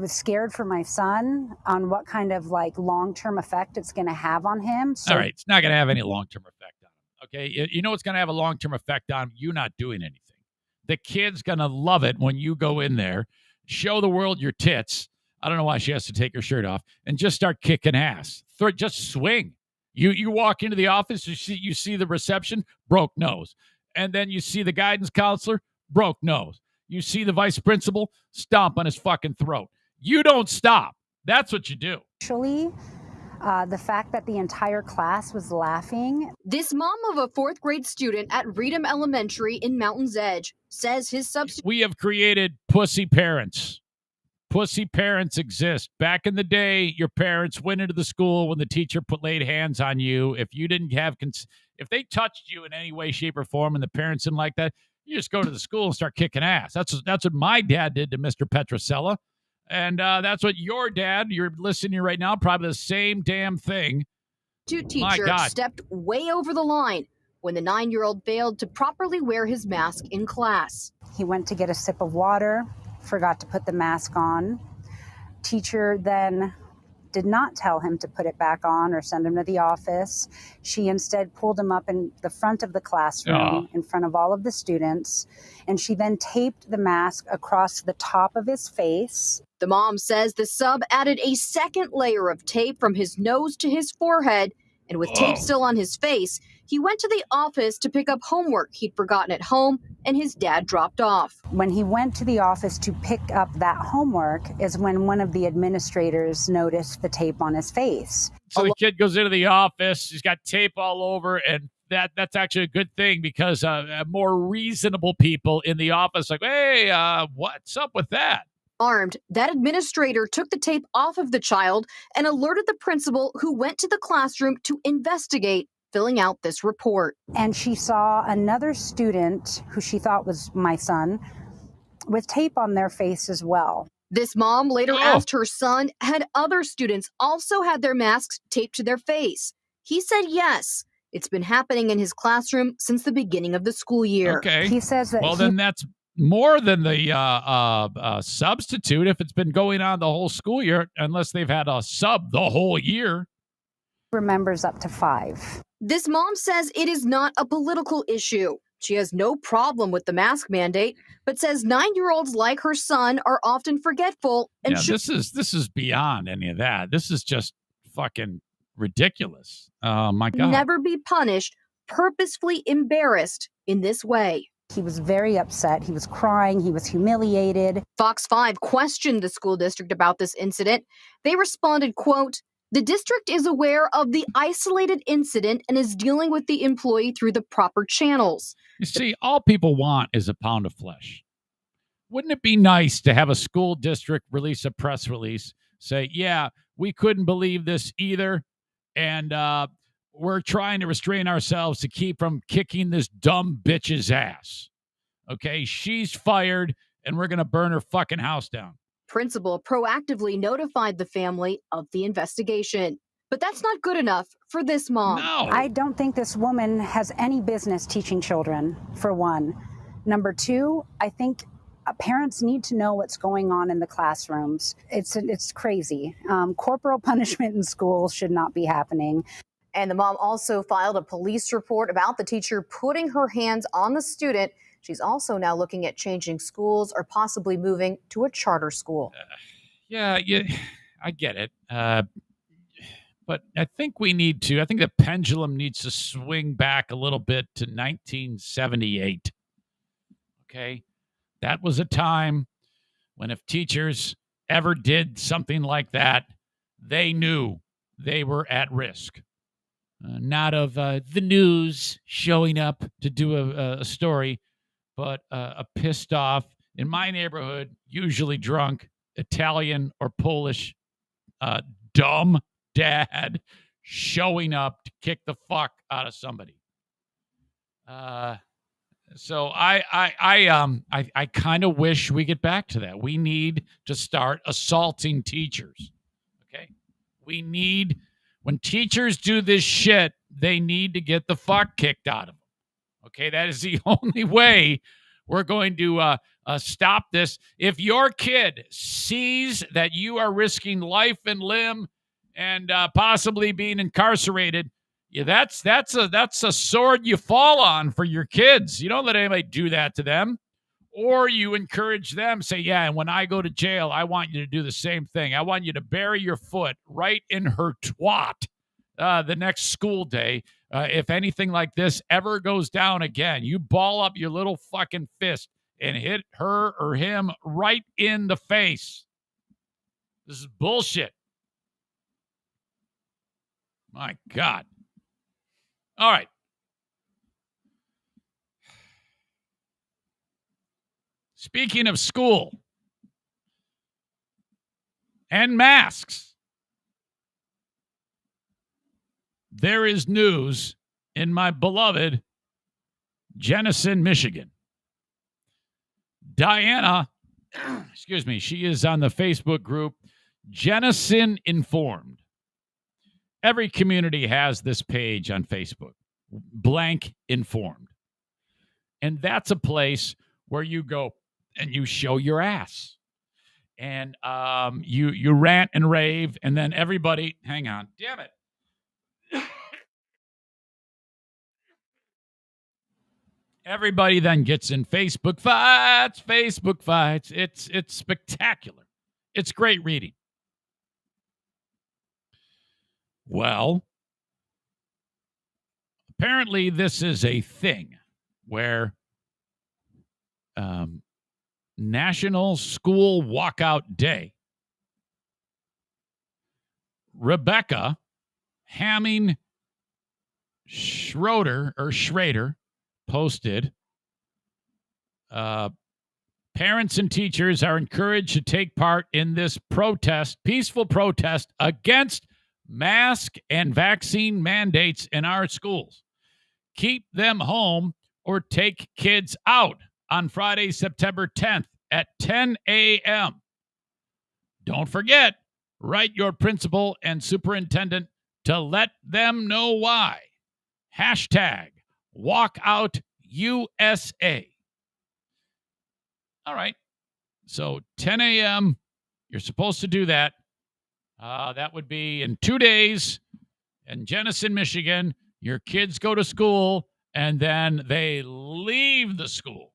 scared for my son on what kind of like long-term effect it's going to have on him. So, all right, it's not going to have any long-term effect on him. Okay, you know what's going to have a long-term effect on him? You not doing anything. The kid's going to love it when you go in there, show the world your tits. I don't know why she has to take her shirt off and just start kicking ass. Just swing. You walk into the office, you see the reception, broke nose. And then you see the guidance counselor, broke nose. You see the vice principal, stomp on his fucking throat. You don't stop. That's what you do. Actually, the fact that the entire class was laughing. This mom of a 4th grade student at Reedham Elementary in Mountain's Edge says his substitute. We have created pussy parents. Pussy parents exist. Back in the day, your parents went into the school when the teacher laid hands on you. If you didn't have, if they touched you in any way, shape, or form, and the parents didn't like that, you just go to the school and start kicking ass. That's what my dad did to Mr. Petrosella. And that's what your dad, you're listening right now, probably the same damn thing. Teacher stepped way over the line when the 9-year-old failed to properly wear his mask in class. He went to get a sip of water, forgot to put the mask on. Teacher then did not tell him to put it back on or send him to the office. She instead pulled him up in the front of the classroom in front of all of the students, and she then taped the mask across the top of his face. The mom says the sub added a second layer of tape from his nose to his forehead, and with tape still on his face, he went to the office to pick up homework he'd forgotten at home and his dad dropped off. When he went to the office to pick up that homework is when one of the administrators noticed the tape on his face. So the kid goes into the office, he's got tape all over, and that's actually a good thing because more reasonable people in the office like, hey, what's up with that? Armed, that administrator took the tape off of the child and alerted the principal, who went to the classroom to investigate, filling out this report. And she saw another student who she thought was my son with tape on their face as well. This mom later asked her son, had other students also had their masks taped to their face? He said yes. It's been happening in his classroom since the beginning of the school year. Okay. He says that then that's more than the substitute if it's been going on the whole school year, unless they've had a sub the whole year. Remembers up to 5. This mom says it is not a political issue. She has no problem with the mask mandate, but says 9-year-olds like her son are often forgetful. And this is beyond any of that. This is just fucking ridiculous. Oh my God. Never be punished, purposefully embarrassed in this way. He was very upset. He was crying. He was humiliated. Fox 5 questioned the school district about this incident. They responded, quote, the district is aware of the isolated incident and is dealing with the employee through the proper channels. You see, all people want is a pound of flesh. Wouldn't it be nice to have a school district release a press release, say, yeah, we couldn't believe this either, and we're trying to restrain ourselves to keep from kicking this dumb bitch's ass. Okay, she's fired, and we're going to burn her fucking house down. Principal proactively notified the family of the investigation. But that's not good enough for this mom. No. I don't think this woman has any business teaching children, for one. Number 2, I think parents need to know what's going on in the classrooms. It's crazy. Corporal punishment in schools should not be happening. And the mom also filed a police report about the teacher putting her hands on the student. She's also now looking at changing schools or possibly moving to a charter school. I get it. But I think the pendulum needs to swing back a little bit to 1978. Okay. That was a time when if teachers ever did something like that, they knew they were at risk. Not of the news showing up to do a story, but a pissed off, in my neighborhood, usually drunk, Italian or Polish dumb dad showing up to kick the fuck out of somebody. So I kind of wish we get back to that. We need to start assaulting teachers. Okay, when teachers do this shit, they need to get the fuck kicked out of them. Okay, that is the only way we're going to stop this. If your kid sees that you are risking life and limb and possibly being incarcerated, yeah, that's a sword you fall on for your kids. You don't let anybody do that to them, or you encourage them. Say, yeah, and when I go to jail, I want you to do the same thing. I want you to bury your foot right in her twat the next school day. If anything like this ever goes down again, you ball up your little fucking fist and hit her or him right in the face. This is bullshit. My God. All right. Speaking of school and masks, there is news in my beloved Jenison, Michigan. Diana, excuse me, she is on the Facebook group Jenison Informed. Every community has this page on Facebook, blank informed. And that's a place where you go and you show your ass. And you rant and rave, and then everybody, hang on, damn it. Everybody then gets in Facebook fights. It's spectacular. It's great reading. Well, apparently this is a thing where National School Walkout Day. Rebecca Hamming Schrader posted, parents and teachers are encouraged to take part in this peaceful protest against mask and vaccine mandates in our schools. Keep them home or take kids out on Friday, September 10th at 10 a.m. Don't forget, write your principal and superintendent to let them know why. Hashtag Walkout USA. All right. So 10 a.m., you're supposed to do that. That would be in 2 days in Jenison, Michigan. Your kids go to school, and then they leave the school.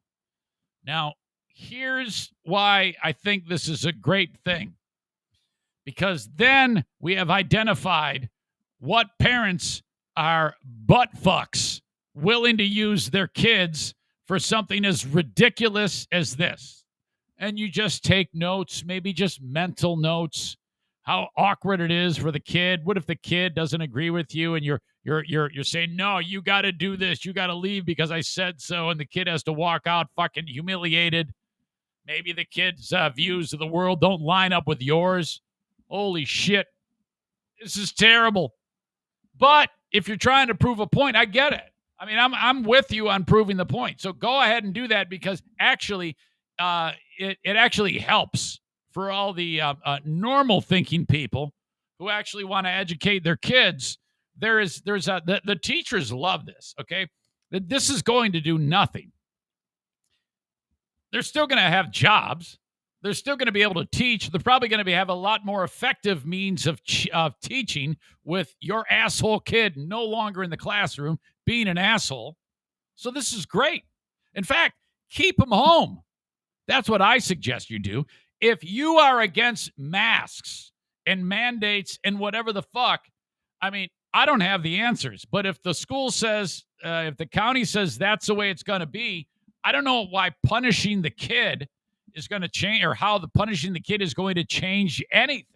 Now, here's why I think this is a great thing. Because then we have identified what parents are butt fucks willing to use their kids for something as ridiculous as this. And you just take notes, maybe just mental notes, how awkward it is for the kid. What if the kid doesn't agree with you and you're saying, no, you got to do this. You got to leave because I said so. And the kid has to walk out fucking humiliated. Maybe the kid's views of the world don't line up with yours. Holy shit. This is terrible. But if you're trying to prove a point, I get it. I mean, I'm with you on proving the point. So go ahead and do that because actually it actually helps for all the normal thinking people who actually want to educate their kids. The teachers love this, okay? This is going to do nothing. They're still going to have jobs. They're still going to be able to teach. They're probably going to have a lot more effective means of teaching with your asshole kid no longer in the classroom being an asshole. So this is great. In fact, keep them home. That's what I suggest you do. If you are against masks and mandates and whatever the fuck. I mean, I don't have the answers, but if the school says, if the county says that's the way it's going to be, I don't know why punishing the kid is going to change, or how the punishing the kid is going to change anything.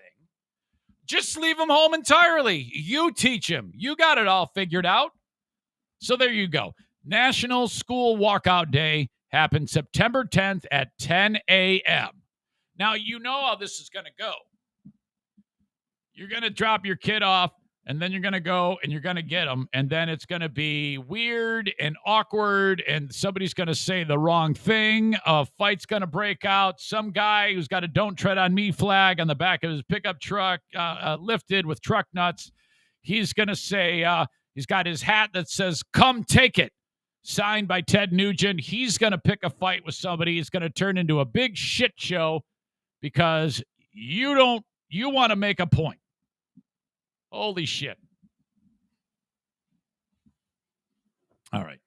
Just leave him home entirely. You teach him. You got it all figured out. So there you go. National School Walkout Day happened September 10th at 10 a.m. Now, you know how this is going to go. You're going to drop your kid off, and then you're going to go and you're going to get them, and then it's going to be weird and awkward, and somebody's going to say the wrong thing. A fight's going to break out. Some guy who's got a "Don't Tread on Me" flag on the back of his pickup truck, lifted with truck nuts, he's going to say, he's got his hat that says "Come Take It," signed by Ted Nugent. He's going to pick a fight with somebody. It's going to turn into a big shit show because you want to make a point. Holy shit. All right.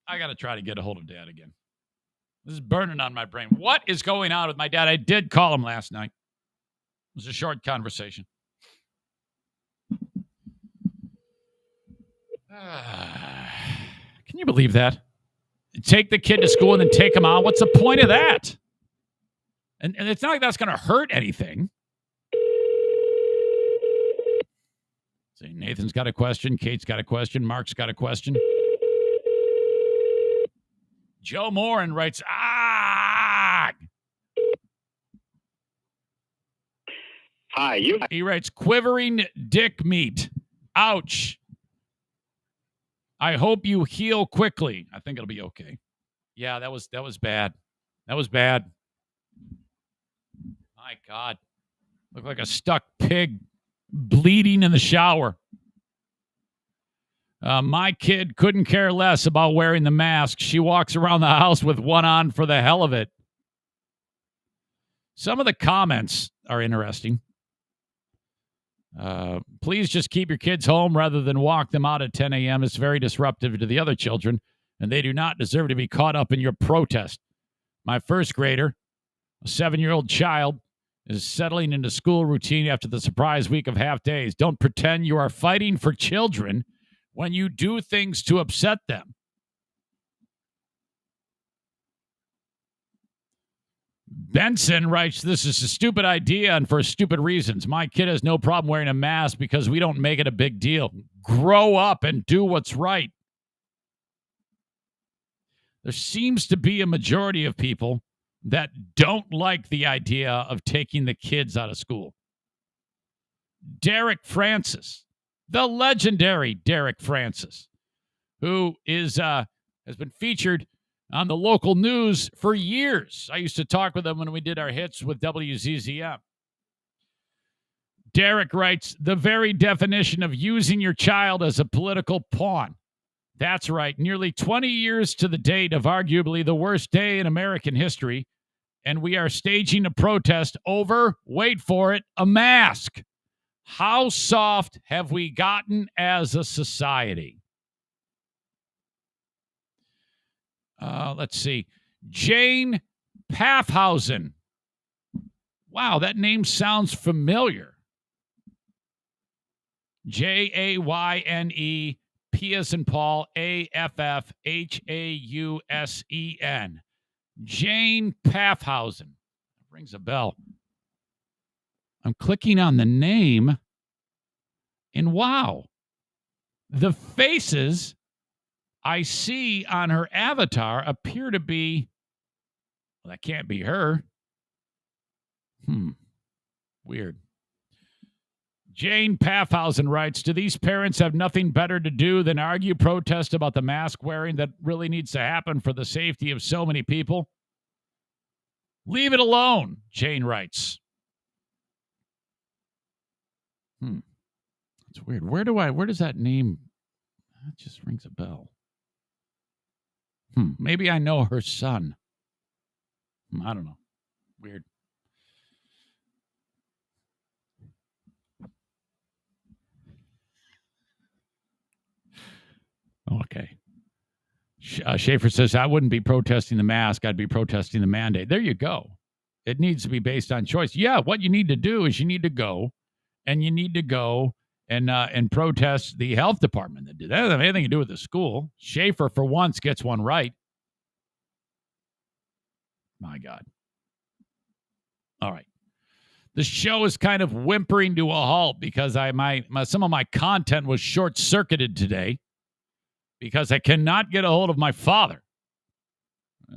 I got to try to get a hold of Dad again. This is burning on my brain. What is going on with my dad? I did call him last night. It was a short conversation. Can you believe that? Take the kid to school and then take him out? What's the point of that? And it's not like that's going to hurt anything. See, Nathan's got a question. Kate's got a question. Mark's got a question. Joe Morin writes, Hi, He writes, quivering dick meat. Ouch. I hope you heal quickly. I think it'll be okay. Yeah, that was bad. That was bad. My God. Looked like a stuck pig bleeding in the shower. My kid couldn't care less about wearing the mask. She walks around the house with one on for the hell of it. Some of the comments are interesting. Please just keep your kids home rather than walk them out at 10 a.m. It's very disruptive to the other children, and they do not deserve to be caught up in your protest. My first grader, a 7-year-old child, is settling into school routine after the surprise week of half days. Don't pretend you are fighting for children when you do things to upset them. Benson writes, this is a stupid idea and for stupid reasons. My kid has no problem wearing a mask because we don't make it a big deal. Grow up and do what's right. There seems to be a majority of people that don't like the idea of taking the kids out of school. Derek Francis, the legendary Derek Francis, who is has been featured on the local news for years. I used to talk with him when we did our hits with WZZM. Derek writes, the very definition of using your child as a political pawn. That's right. Nearly 20 years to the date of arguably the worst day in American history, and we are staging a protest over, wait for it, a mask. How soft have we gotten as a society? Let's see. Jane Paffhausen. Wow, that name sounds familiar. Jayne, P as in Paul, Affhausen. Jane Paffhausen. Rings a bell. I'm clicking on the name, and wow, the faces I see on her avatar appear to be, well, that can't be her. Weird. Jane Paffhausen writes, do these parents have nothing better to do than argue, protest about the mask wearing that really needs to happen for the safety of so many people? Leave it alone, Jane writes. It's weird. Where does that name, that just rings a bell. Maybe I know her son. I don't know. Weird. Okay. Schaefer says, I wouldn't be protesting the mask. I'd be protesting the mandate. There you go. It needs to be based on choice. Yeah, what you need to do is you need to go and you need to go and protest the health department that did that. Doesn't have anything to do with the school. Schaefer, for once, gets one right. My God. All right. The show is kind of whimpering to a halt because some of my content was short-circuited today because I cannot get a hold of my father.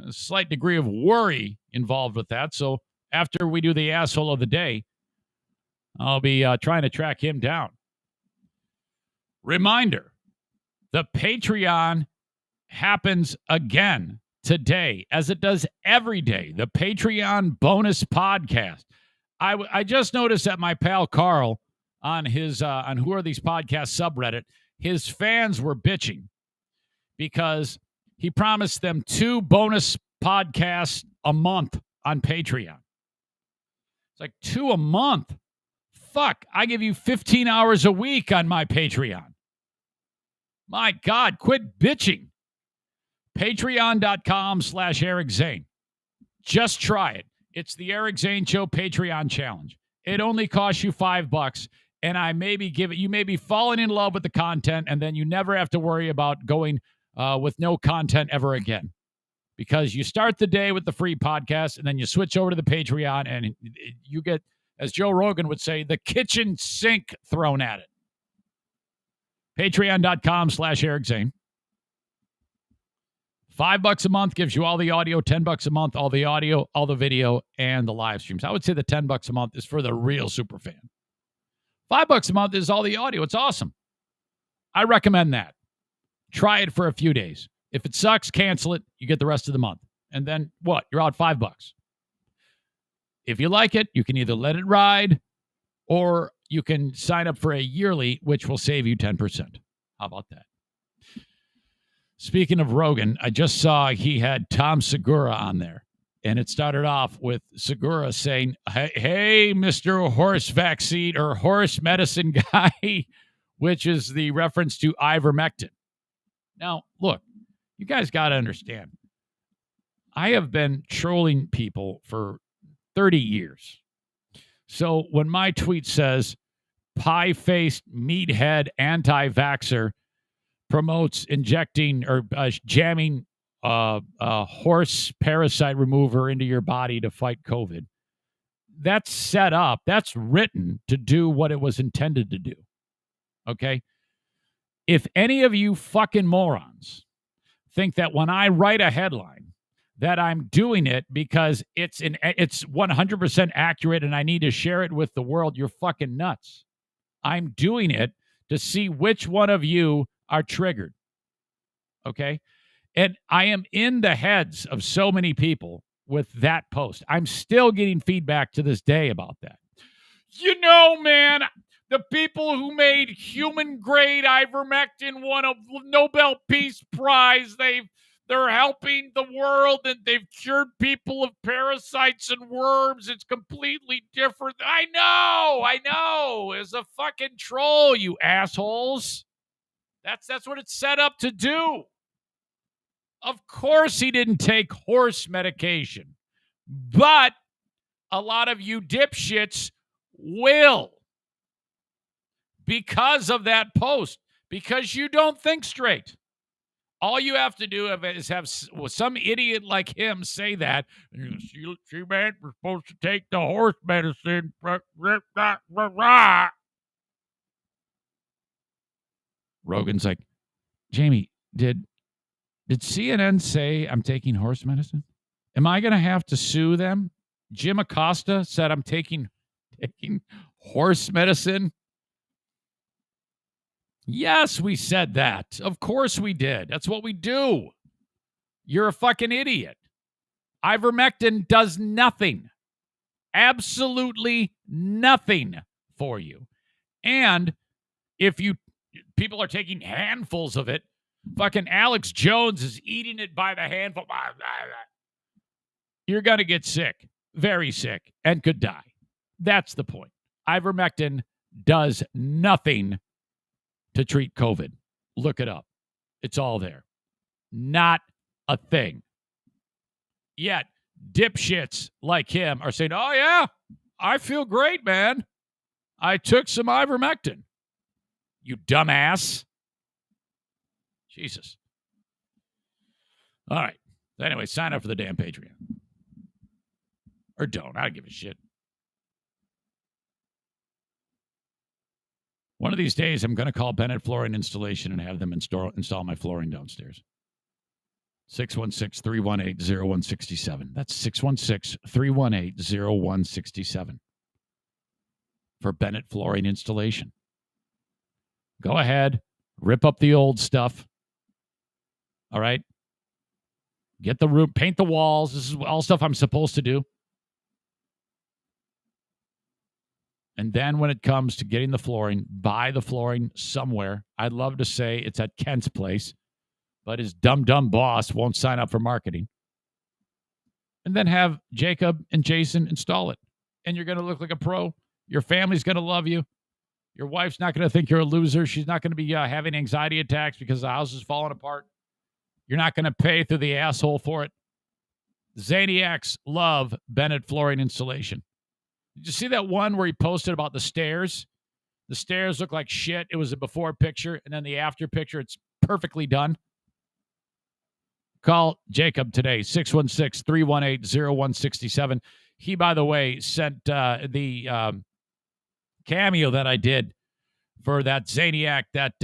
A slight degree of worry involved with that. So after we do the asshole of the day, I'll be trying to track him down. Reminder, the Patreon happens again today, as it does every day. The Patreon bonus podcast. I just noticed that my pal Carl on his on Who Are These Podcasts subreddit, his fans were bitching because he promised them 2 bonus podcasts a month on Patreon. It's like 2 a month. Fuck, I give you 15 hours a week on my Patreon. My God, quit bitching. Patreon.com/Eric Zane. Just try it. It's the Eric Zane Show Patreon Challenge. It only costs you $5, and you may be falling in love with the content, and then you never have to worry about going with no content ever again. Because you start the day with the free podcast, and then you switch over to the Patreon, and you get, as Joe Rogan would say, the kitchen sink thrown at it. Patreon.com/Eric Zane. $5 a month gives you all the audio, $10 a month, all the audio, all the video, and the live streams. I would say the $10 a month is for the real super fan. $5 a month is all the audio. It's awesome. I recommend that. Try it for a few days. If it sucks, cancel it. You get the rest of the month. And then what? You're out $5. If you like it, you can either let it ride or you can sign up for a yearly, which will save you 10%. How about that? Speaking of Rogan, I just saw he had Tom Segura on there. And it started off with Segura saying, hey, Mr. Horse Vaccine or Horse Medicine Guy, which is the reference to ivermectin. Now, look, you guys got to understand. I have been trolling people for 30 years. So when my tweet says, pie-faced, meathead, anti-vaxxer promotes injecting or jamming a horse parasite remover into your body to fight COVID, that's set up, that's written to do what it was intended to do. Okay? If any of you fucking morons think that when I write a headline that I'm doing it because it's 100% accurate and I need to share it with the world, you're fucking nuts. I'm doing it to see which one of you are triggered. Okay? And I am in the heads of so many people with that post. I'm still getting feedback to this day about that. You know, man, the people who made human-grade ivermectin won a Nobel Peace Prize. They're helping the world, and they've cured people of parasites and worms. It's completely different. I know. As a fucking troll, you assholes. That's what it's set up to do. Of course he didn't take horse medication. But a lot of you dipshits will. Because of that post. Because you don't think straight. All you have to do is have some idiot like him say that. She man, we're supposed to take the horse medicine. Rogan's like, Jamie, did CNN say I'm taking horse medicine? Am I going to have to sue them? Jim Acosta said I'm taking horse medicine. Yes, we said that. Of course we did. That's what we do. You're a fucking idiot. Ivermectin does nothing. Absolutely nothing for you. And if people are taking handfuls of it, fucking Alex Jones is eating it by the handful. You're going to get sick, very sick, and could die. That's the point. Ivermectin does nothing to treat COVID. Look it up. It's all there. Not a thing. Yet, dipshits like him are saying, oh, yeah, I feel great, man. I took some ivermectin. You dumbass. Jesus. All right. So anyway, sign up for the damn Patreon. Or don't. I don't give a shit. One of these days, I'm going to call Bennett Flooring Installation and have them install my flooring downstairs. 616-318-0167. That's 616-318-0167 for Bennett Flooring Installation. Go ahead. Rip up the old stuff. All right? Get the room, paint the walls. This is all stuff I'm supposed to do. And then when it comes to getting the flooring, buy the flooring somewhere. I'd love to say it's at Kent's place, but his dumb boss won't sign up for marketing. And then have Jacob and Jason install it. And you're going to look like a pro. Your family's going to love you. Your wife's not going to think you're a loser. She's not going to be having anxiety attacks because the house is falling apart. You're not going to pay through the asshole for it. Zaniacs love Bennett Flooring Installation. Did you see that one where he posted about the stairs? The stairs look like shit. It was a before picture, and then the after picture, it's perfectly done. Call Jacob today, 616-318-0167. He, by the way, sent the cameo that I did for that Zaniac that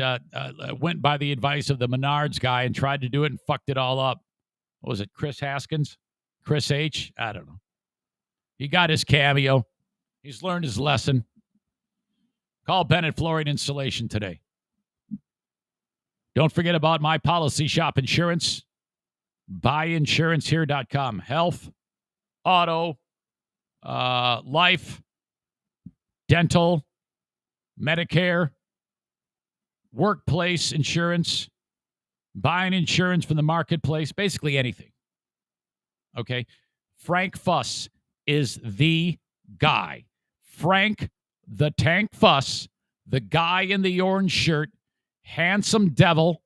went by the advice of the Menards guy and tried to do it and fucked it all up. What was it, Chris Haskins? Chris H? I don't know. He got his cameo. He's learned his lesson. Call Bennett Flooring Installation today. Don't forget about My Policy Shop Insurance. BuyInsuranceHere.com. Health, auto, life, dental, Medicare, workplace insurance, buying insurance from the marketplace, basically anything. Okay? Frank Fuss is the guy. Frank the Tank Fuss, the guy in the orange shirt, handsome devil,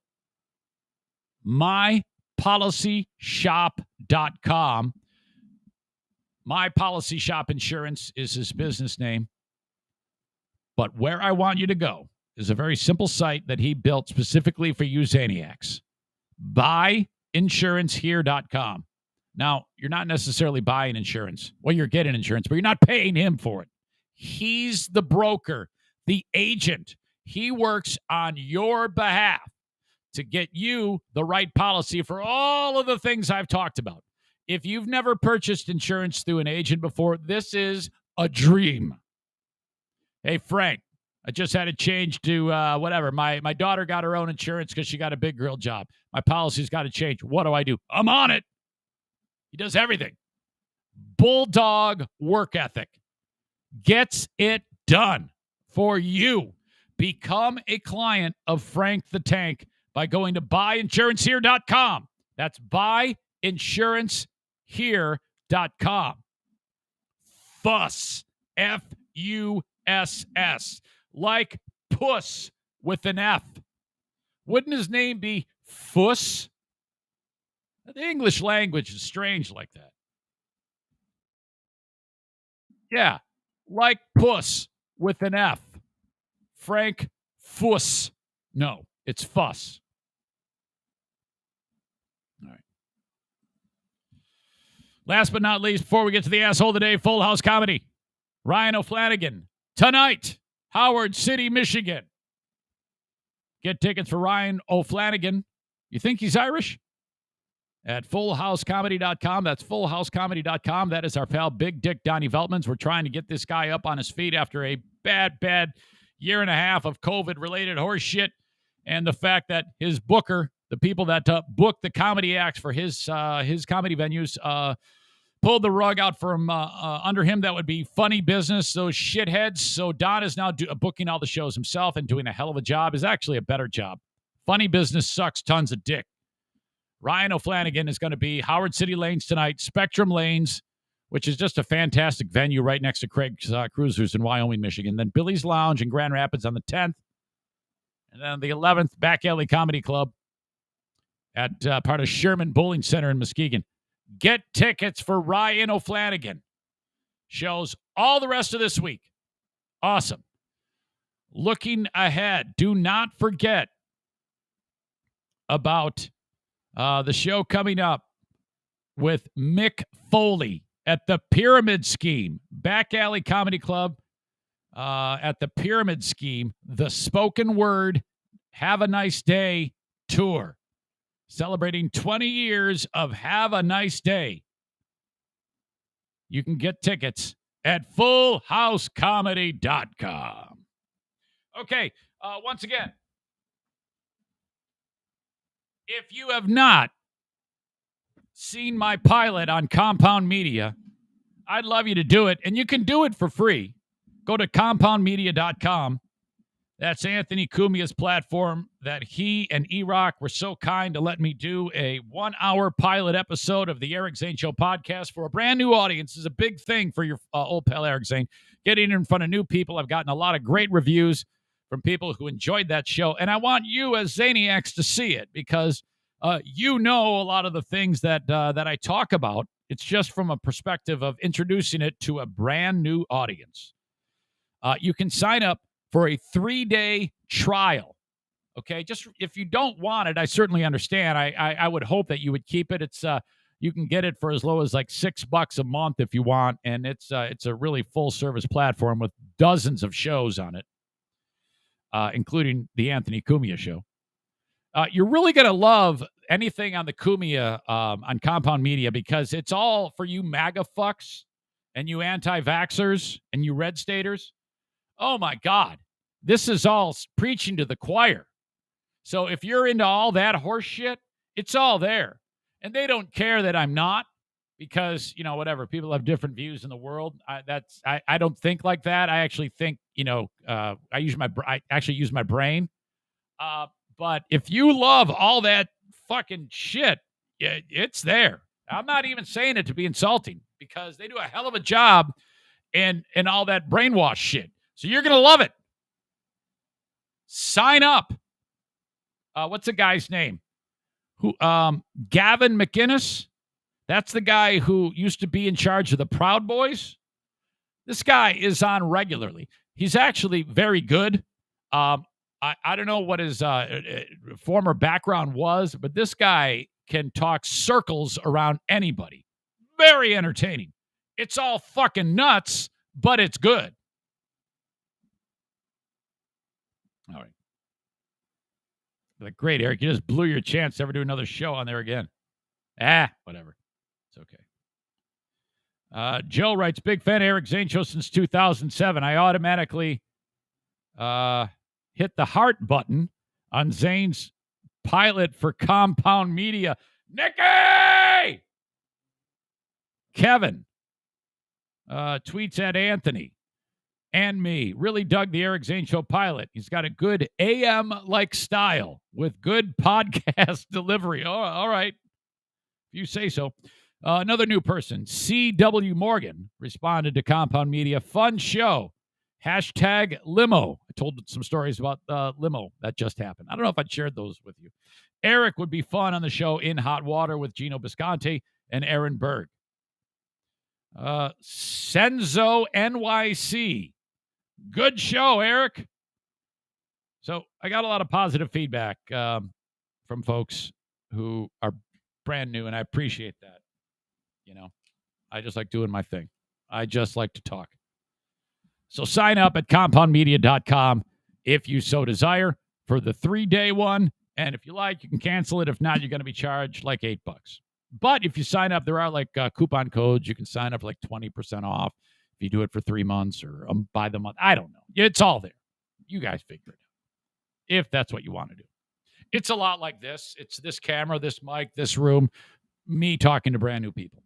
mypolicyshop.com. My Policy Shop Insurance is his business name. But where I want you to go is a very simple site that he built specifically for you Zaniacs. BuyInsuranceHere.com. Now, you're not necessarily buying insurance. Well, you're getting insurance, but you're not paying him for it. He's the broker, the agent. He works on your behalf to get you the right policy for all of the things I've talked about. If you've never purchased insurance through an agent before, this is a dream. Hey, Frank, I just had to change to whatever. My daughter got her own insurance because she got a big girl job. My policy's got to change. What do? I'm on it. He does everything. Bulldog work ethic. Gets it done for you. Become a client of Frank the Tank by going to buyinsurancehere.com. That's buyinsurancehere.com. Fuss. Fuss. Like puss with an F. Wouldn't his name be Fuss? The English language is strange like that. Yeah, like puss with an F. Frank Fuss. No, it's Fuss. All right. Last but not least, before we get to the asshole of the day, Full House Comedy. Ryan O'Flanagan. Tonight, Howard City, Michigan. Get tickets for Ryan O'Flanagan. You think he's Irish? At fullhousecomedy.com. That's fullhousecomedy.com. That is our pal Big Dick Donnie Veltmans. We're trying to get this guy up on his feet after a bad year and a half of COVID-related horse shit. And the fact that his booker, the people that book the comedy acts for his comedy venues, pulled the rug out from under him. That would be funny business, those shitheads. So Don is now booking all the shows himself and doing a hell of a job. Is actually a better job. Funny business sucks tons of dick. Ryan O'Flanagan is going to be Howard City Lanes tonight, Spectrum Lanes, which is just a fantastic venue right next to Craig's Cruisers in Wyoming, Michigan. Then Billy's Lounge in Grand Rapids on the 10th. And then the 11th, Back Alley Comedy Club at part of Sherman Bowling Center in Muskegon. Get tickets for Ryan O'Flanagan. Shows all the rest of this week. Awesome. looking ahead, do not forget about the show coming up with Mick Foley at the Pyramid Scheme, Back Alley Comedy Club at the Pyramid Scheme, the spoken word Have a Nice Day tour, celebrating 20 years of Have a Nice Day. You can get tickets at fullhousecomedy.com. Okay, once again, if you have not seen my pilot on Compound Media, I'd love you to do it, and you can do it for free. Go to compoundmedia.com. That's Anthony Cumia's platform that he and E-Rock were so kind to let me do a 1-hour pilot episode of the Eric Zane Show podcast for a brand new audience. This is a big thing for your old pal Eric Zane. Getting in front of new people. I've gotten a lot of great reviews from people who enjoyed that show, and I want you as Zaniacs to see it because you know a lot of the things that I talk about. It's just from a perspective of introducing it to a brand new audience. You can sign up for a 3-day trial. Okay, just if you don't want it, I certainly understand. I would hope that you would keep it. It's you can get it for as low as like $6 a month if you want, and it's a really full service platform with dozens of shows on it, including the Anthony Cumia show. You're really gonna love anything on the Cumia on Compound Media because it's all for you MAGA fucks and you anti-vaxxers and you red staters. Oh, my God. This is all preaching to the choir. So if you're into all that horse shit, it's all there. And they don't care that I'm not because, you know, whatever. People have different views in the world. I don't think like that. I actually think, you know, I actually use my brain. But if you love all that fucking shit, it's there. I'm not even saying it to be insulting because they do a hell of a job in all that brainwash shit. So you're going to love it. Sign up. What's the guy's name? Gavin McInnes? That's the guy who used to be in charge of the Proud Boys. This guy is on regularly. He's actually very good. I don't know what his former background was, but this guy can talk circles around anybody. Very entertaining. It's all fucking nuts, but it's good. All right. Like, great, Eric. You just blew your chance to ever do another show on there again. Whatever. It's okay. Joe writes, big fan of Eric Zane Show since 2007. I automatically hit the heart button on Zane's pilot for Compound Media. Nikki! Kevin tweets at Anthony and me. Really dug the Eric Zane Show pilot. He's got a good AM-like style with good podcast delivery. Oh, all right. If you say so. Another new person, C.W. Morgan, responded to Compound Media. Fun show. Hashtag limo. I told some stories about limo that just happened. I don't know if I shared those with you. Eric would be fun on the show In Hot Water with Gino Bisconti and Aaron Berg. Senzo NYC. Good show, Eric. So I got a lot of positive feedback from folks who are brand new, and I appreciate that. You know, I just like doing my thing. I just like to talk. So sign up at compoundmedia.com if you so desire for the 3-day one. And if you like, you can cancel it. If not, you're going to be charged like $8. But if you sign up, there are like coupon codes. You can sign up for like 20% off if you do it for 3 months or by the month. I don't know. It's all there. You guys figure it out if that's what you want to do. It's a lot like this. It's this camera, this mic, this room, me talking to brand new people.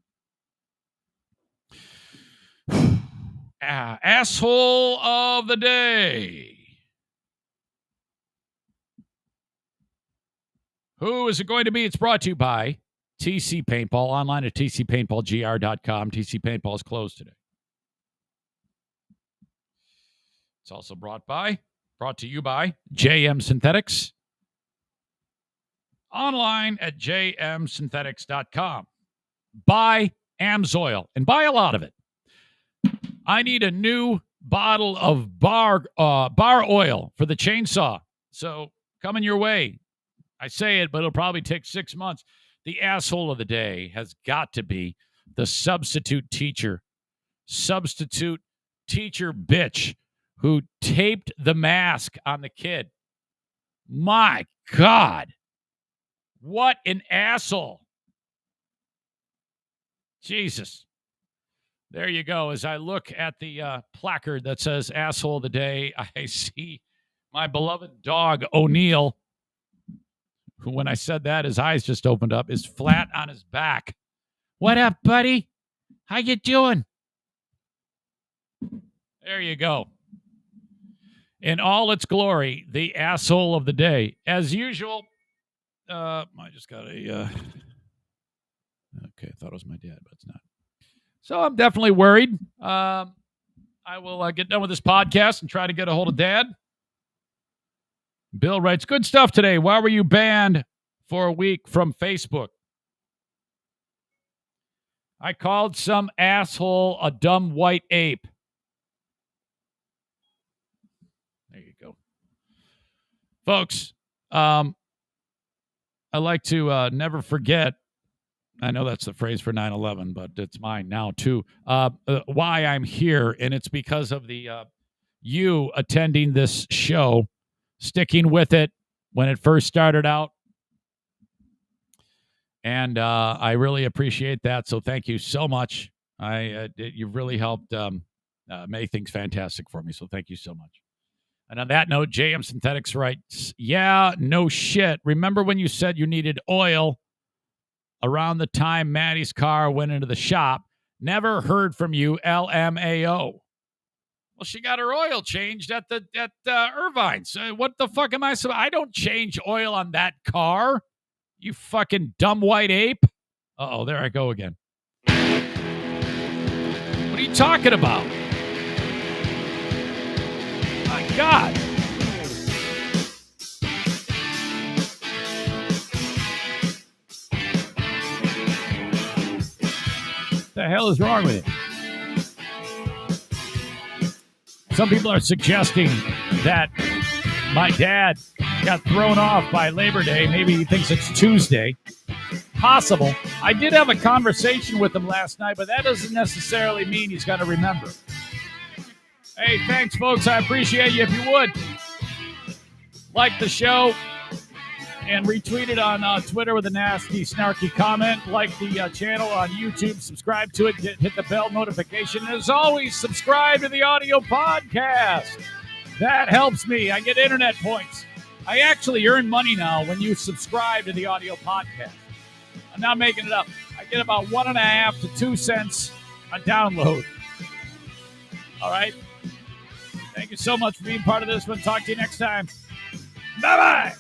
Asshole of the day. Who is it going to be? It's brought to you by TC Paintball, online at tcpaintballgr.com. TC Paintball is closed today. It's also brought to you by JM Synthetics, online at jmsynthetics.com. Buy Amsoil, and buy a lot of it. I need a new bottle of bar oil for the chainsaw. So coming your way. I say it, but it'll probably take 6 months. The asshole of the day has got to be the substitute teacher. Substitute teacher bitch who taped the mask on the kid. My God. What an asshole. Jesus. There you go. As I look at the placard that says asshole of the day, I see my beloved dog, O'Neill, who, when I said that, his eyes just opened up, is flat on his back. What up, buddy? How you doing? There you go. In all its glory, the asshole of the day. As usual, I just got a... okay, I thought it was my dad, but it's not. So I'm definitely worried. I will get done with this podcast and try to get a hold of Dad. Bill writes, good stuff today. Why were you banned for a week from Facebook? I called some asshole a dumb white ape. There you go. Folks, I like to never forget. I know that's the phrase for 9/11, but it's mine now too. Why I'm here, and it's because of the you attending this show, sticking with it when it first started out, and I really appreciate that. So thank you so much. You've really helped make things fantastic for me. So thank you so much. And on that note, JM Synthetics writes, yeah, no shit. Remember when you said you needed oil around the time Maddie's car went into the shop? Never heard from you, LMAO. Well, she got her oil changed at Irvine's. What the fuck am I supposed? I don't change oil on that car. You fucking dumb white ape. Uh-oh, there I go again. What are you talking about? My God. What the hell is wrong with it? Some people are suggesting that my dad got thrown off by Labor Day. Maybe he thinks it's Tuesday. Possible. I did have a conversation with him last night, but that doesn't necessarily mean he's going to remember. Hey, thanks, folks. I appreciate you. If you would, like the show and retweet it on Twitter with a nasty, snarky comment. Like the channel on YouTube. Subscribe to it. Hit the bell notification. And as always, subscribe to the audio podcast. That helps me. I get internet points. I actually earn money now when you subscribe to the audio podcast. I'm not making it up. I get about 1.5 to 2 cents a download. All right. Thank you so much for being part of this one. Talk to you next time. Bye-bye.